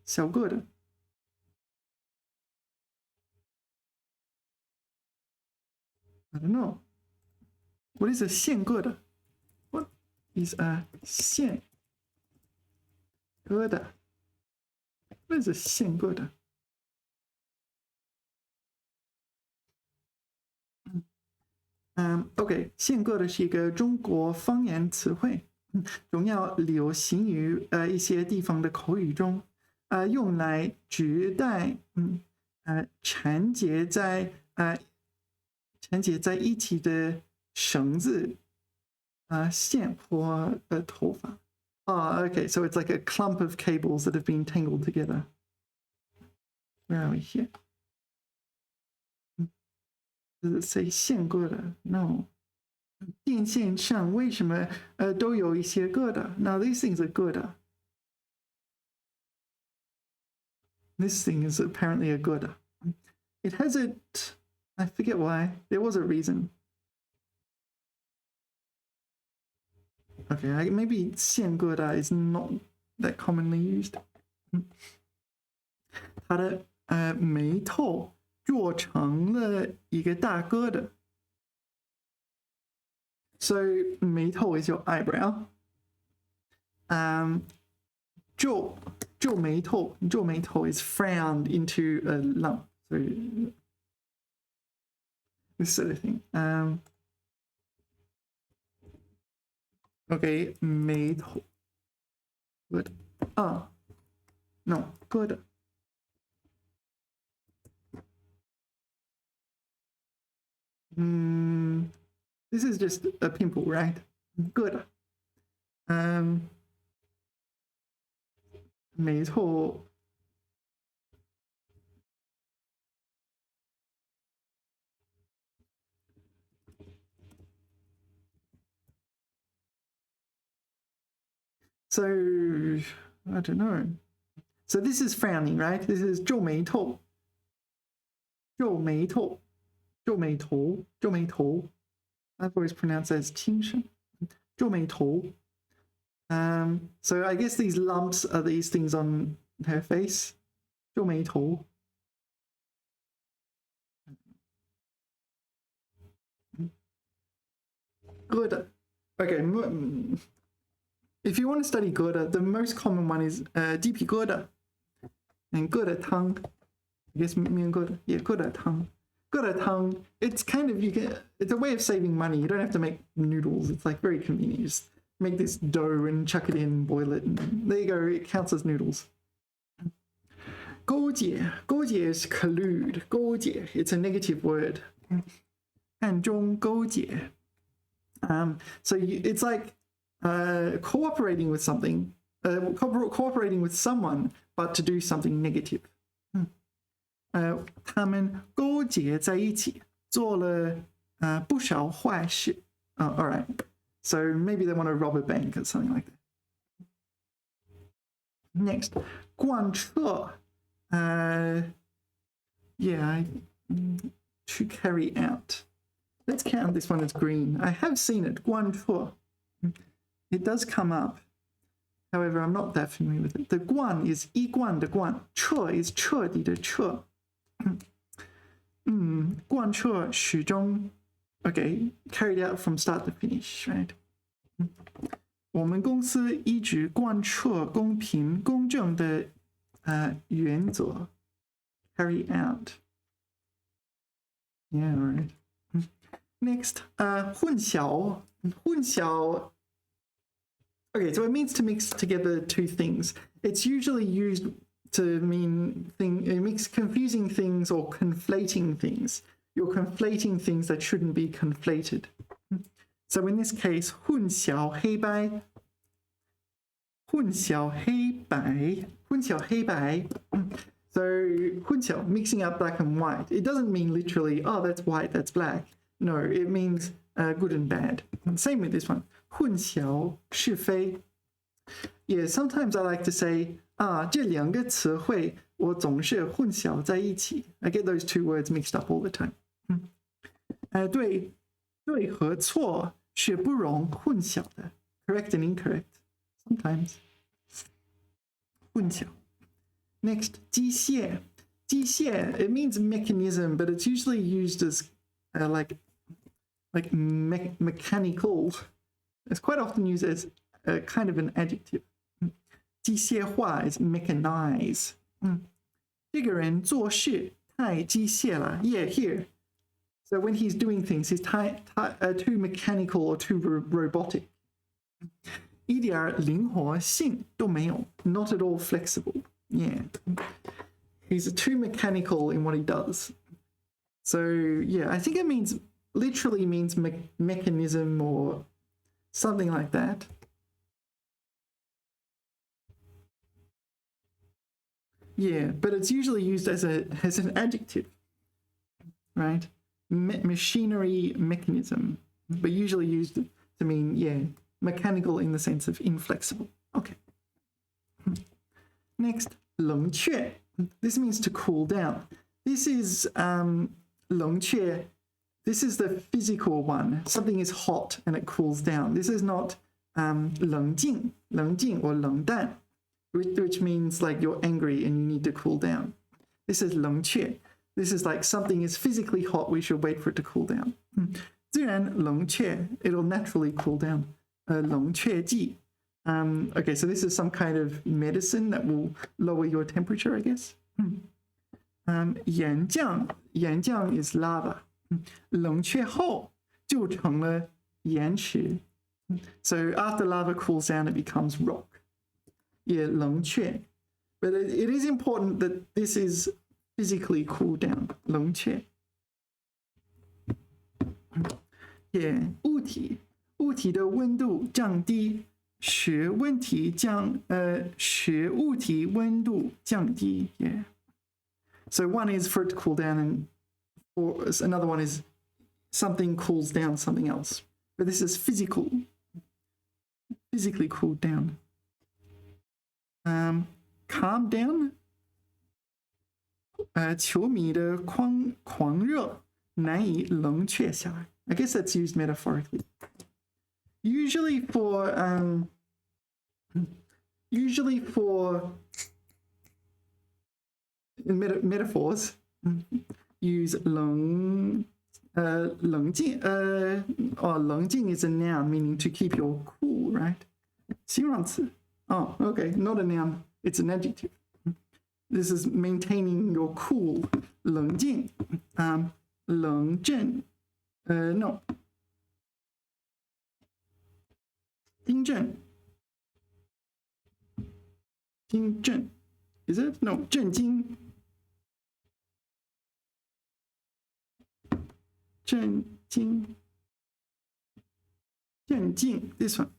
小疙瘩. I don't know. What is a 线疙瘩? What is a 线疙瘩? What is a 线疙瘩? OK， 线疙瘩是一个中国方言词汇，主要流行于一些地方的口语中，用来指代缠结在一起的绳子线或头发。Okay, so it's like a clump of cables that have been tangled together. Where are we here? Does it say 线疙瘩? No. 电线上为什么都有一些疙瘩? Now these things are 疙瘩. This thing is apparently a 疙瘩. It has a... I forget why. There was a reason. Okay, maybe 线疙瘩 is not that commonly used. 它的眉头做成了一个大疙瘩。So 眉头 is your eyebrow. 皱眉头 is frowned into a lump. So this sort of thing. Okay, 眉头 good. No, good. This is just a pimple, right? Good. 眉头 So, I don't know. So this is frowning, right? This is 皱眉头. 皱眉头. 皱眉头. 皱眉头. I've always pronounced as 轻声. 皱眉头. So I guess these lumps are these things on her face. 皱眉头. Good. Okay. If you want to study 疙瘩, the most common one is 鸡皮疙瘩 and 疙瘩汤. I guess 面疙瘩. Yeah, 疙瘩汤. 疙瘩汤. It's kind of it's a way of saving money. You don't have to make noodles. It's like very convenient. You just make this dough and chuck it in, boil it, and there you go. It counts as noodles. 勾结 is collude. 勾结. It's a negative word. 暗中勾结. So it's like cooperating with something, cooperating with someone, but to do something negative. 他们勾结在一起，做了不少坏事。All right. So maybe they want to rob a bank or something like that. Next, 贯彻. Yeah, to carry out. Let's count this one as green. I have seen it. 贯彻. It does come up. However, I'm not that familiar with it. The 贯 is 一贯的贯，彻 is 彻底的彻。贯彻始终 Okay, carried out from start to finish, right? 我们公司一直贯彻公平公正的原则 carry out. Yeah, all right. Next, 混淆 Okay, so it means to mix together two things. It's usually used to mean confusing things or conflating things. You're conflating things that shouldn't be conflated. So in this case, 混淆黑白混淆黑白，混淆黑白。So 混淆, mixing up black and white. It doesn't mean literally, oh, that's white, that's black. No, it means good and bad. And same with this one. 混淆是非. Yeah, sometimes I like to say, 这两个词汇我总是混淆在一起. I get those two words mixed up all the time. 对和错是不容混淆的. Correct and incorrect. Sometimes. 混淆. Next, 机械. 机械, it means mechanism, but it's usually used as like mechanical. It's quite often used as a kind of an adjective. 机械化 is mechanize. 这个人做事太机械了. Yeah, here. So when he's doing things, he's too mechanical or too robotic. 一点灵活性都没有. Not at all flexible. Yeah. He's too mechanical in what he does. So yeah, I think it literally means mechanism or something like that. Yeah, but it's usually used as an adjective, right? Machinery, mechanism, but usually used to mean, yeah, mechanical in the sense of inflexible. Okay. Next, 冷却. This means to cool down. This is 冷却. This is the physical one. Something is hot and it cools down. This is not 冷静 or 冷淡, which means like you're angry and you need to cool down. This is 冷却. This is like something is physically hot, we should wait for it to cool down. 自然冷却, it'll naturally cool down. 冷却剂. Okay, so this is some kind of medicine that will lower your temperature, I guess. 岩浆 is lava. 冷却后就成了岩石. So after lava cools down, it becomes rock. Yeah, 冷却. But it is important that this is physically cooled down. 冷却. Yeah, 物体的温度降低使物体温度降低. Yeah. So one is for it to cool down, and another one is something cools down something else. But this is physically cooled down. Calm down. 球迷的狂热难以冷却下来. I guess that's used metaphorically. Usually for metaphors, use 冷静. 冷静 is a noun meaning to keep your cool, right? 形容词. Oh, okay, not a noun. It's an adjective. This is maintaining your cool. 冷静. 冷静. No. 订正. Is it? No. 震惊. 震惊. This one.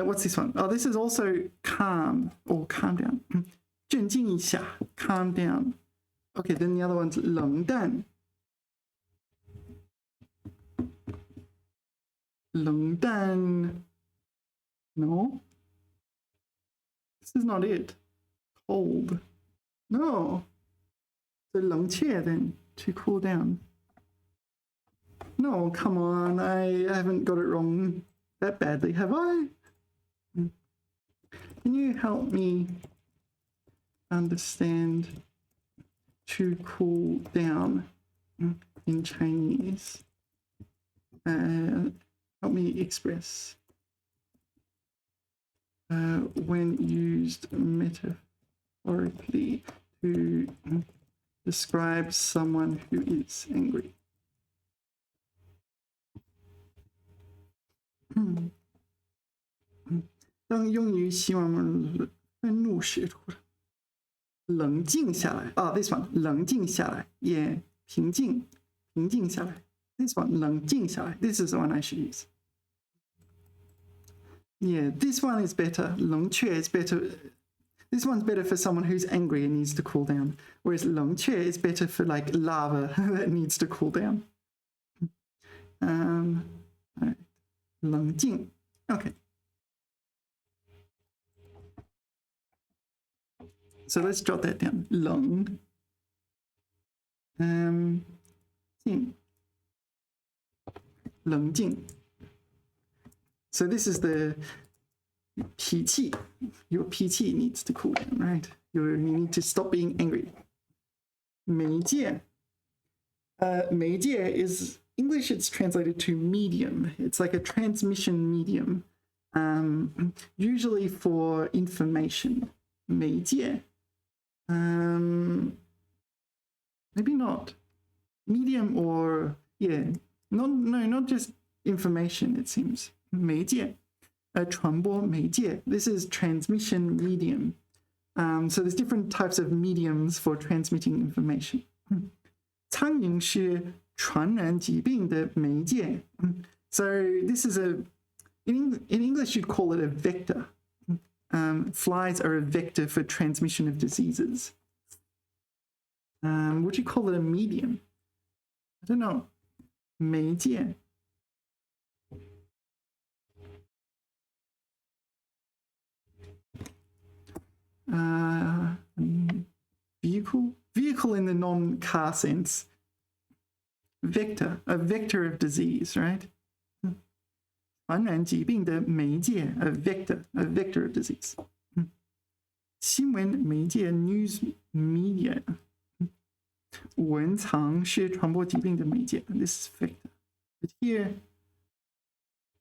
What's this one? Oh, this is also calm or calm down. 镇静一下. Calm down. Okay, then the other one's 冷淡. 冷淡. No. This is not it. Cold. No. So 冷却 then, to cool down. No, come on. I haven't got it wrong that badly, have I? Can you help me understand to cool down in Chinese? Help me express when used metaphorically to describe someone who is angry. 当用于形容愤怒时，冷静下来. Oh, this one, 冷静下来. Yeah, 平静下来. This one, 冷静下来. This is the one I should use. Yeah, this one is better. 冷却 is better. This one's better for someone who's angry and needs to cool down, whereas 冷却 is better for like lava that needs to cool down. All right. 冷静. Okay. So let's jot that down. 冷静. 冷静. So this is the 脾气. Your 脾气 needs to cool down, right? You need to stop being angry. 媒介. 媒介 is English, it's translated to medium. It's like a transmission medium, usually for information. 媒介. Maybe not. Medium or, yeah, not just information, it seems. 媒介. 传播媒介. This is transmission medium. So there's different types of mediums for transmitting information. 苍蝇是传染疾病的媒介. So this is in English you'd call it a vector. Flies are a vector for transmission of diseases. Would you call it a medium? I don't know. 媒介. Vehicle in the non-car sense. Vector, a vector of disease, right? 传染疾病的媒介, a vector of disease. 新闻媒介 news media. 文藏是传播疾病的媒介. This is vector. But here,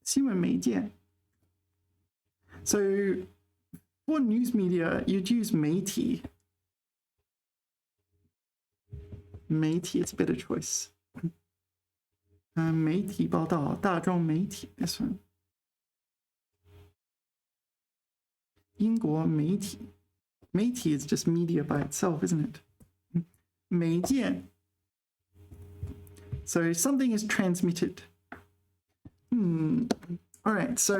新闻媒介. So for news media, you'd use 媒体. 媒体 is a better choice. 媒体报道, 大众媒体, this one. 英国媒体. 媒体 is just media by itself, isn't it? 媒介. So something is transmitted. All right, so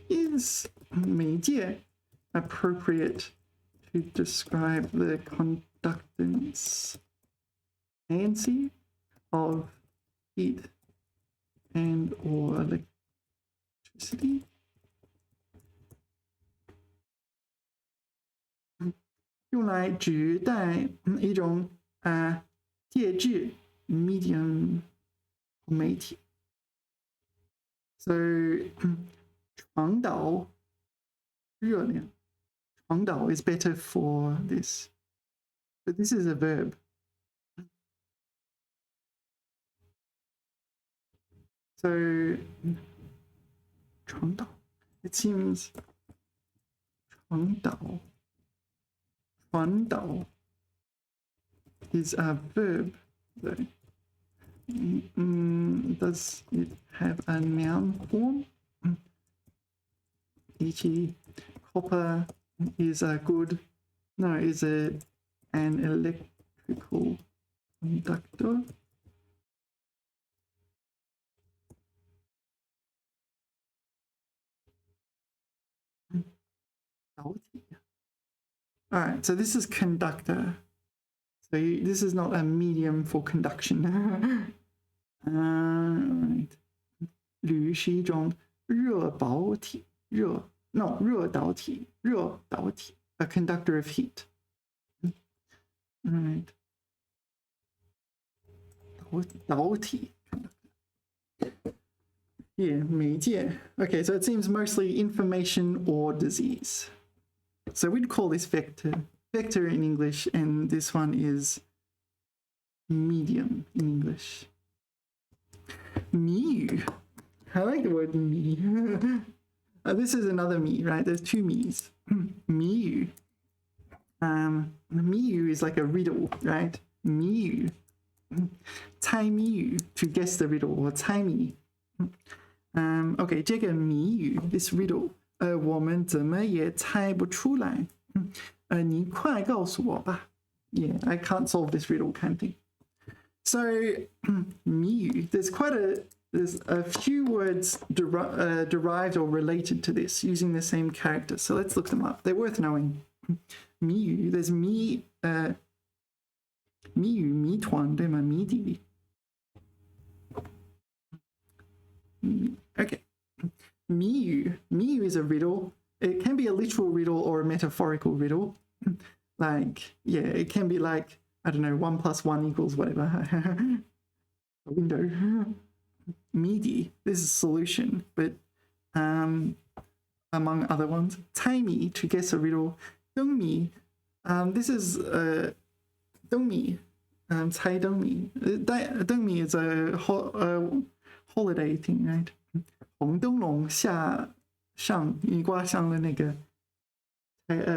is 媒介 appropriate to describe the conductance of heat and or electricity? 用来指代一种介质 medium 媒体. So 传导热量. 传导 is better for this. But this is a verb. So 传导. It seems 传导 is a verb, though. Does it have a noun form? E.g., copper is a good, no, is an electrical conductor. All right, so this is conductor. So this is not a medium for conduction. Right. 铝是一种热导体, 热导体, a conductor of heat. All right. 导体. Yeah, 媒介. Okay, so it seems mostly information or disease. So we'd call this vector in English, and this one is medium in English. 谜语. I like the word 谜. This is another me, right? There's two me's. 谜语. 谜语 is like a riddle, right? 谜语. 猜谜语 to guess the riddle, or 猜谜. Okay, 这个谜语 this riddle. 我们怎么也猜不出来. 你快告诉我吧. Yeah, I can't solve this riddle kind of thing. So 谜语, there's quite there's a few words derived or related to this using the same character. So let's look them up. They're worth knowing. 谜语, there's 谜语谜团对吗？谜底。Okay. 谜语 is a riddle. It can be a literal riddle or a metaphorical riddle. Like, yeah, it can be like, I don't know, 1 + 1 = whatever. A window. 谜底, this is a solution, but among other ones. 猜谜, to guess a riddle. 灯谜, this is 灯谜, 猜灯谜. 灯谜 is a holiday thing, right? 红灯笼下上雨刮上了那个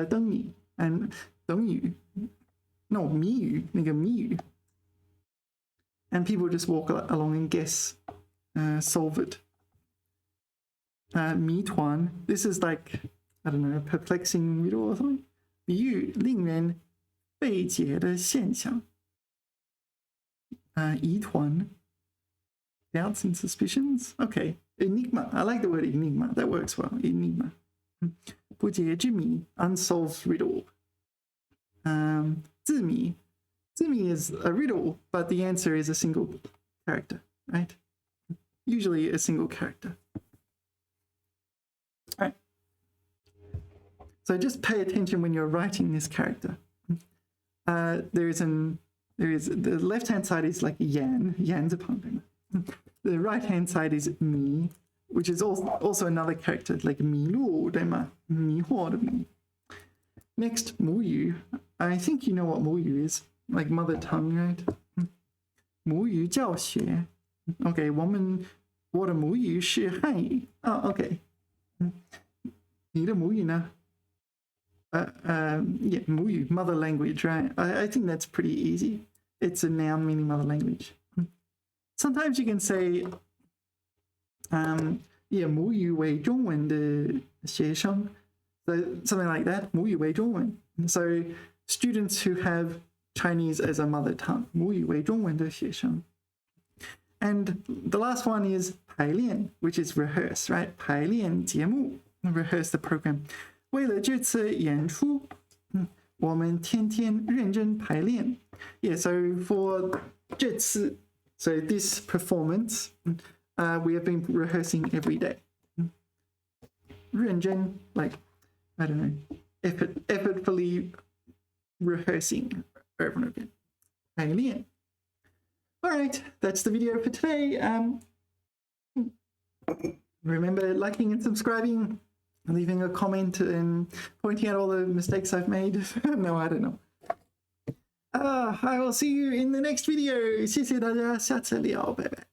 灯谜 and 等语 no 谜语那个谜语 and people just walk along and guess solve it. 谜团 this is like I don't know a perplexing riddle or something. 比喻令人费解的现象。疑团 doubts and suspicions. Okay. Enigma. I like the word enigma. That works well. Enigma. 不解之谜 unsolved riddle. 字谜 is a riddle, but the answer is a single character, right? Usually a single character. All right. So just pay attention when you're writing this character. There is the left-hand side is like yan's a pun. The right-hand side is 迷, which is also another character, like 迷路, 对吗? 迷惑的迷. Next, 母语. I think you know what 母语 is, like mother tongue, right? 母语教学. Okay, 我的母语是汉语. Oh, okay. 你的母语呢? Yeah, 母语, mother language, right? I think that's pretty easy. It's a noun meaning mother language. Sometimes you can say, yeah, 母语为中文的学生. So something like that, 母语为中文. So students who have Chinese as a mother tongue, 母语为中文的学生. And the last one is 排练, which is rehearse, right? 排练节目, rehearse the program. 为了这次演出, 我们天天认真排练. Yeah, so for 这次, so this performance, we have been rehearsing every day. 认真, like, I don't know, effortfully rehearsing over and again. 排练. All right, that's the video for today. Remember liking and subscribing, leaving a comment and pointing out all the mistakes I've made. No, I don't know. I will see you in the next video. 谢谢大家，下次聊，拜拜。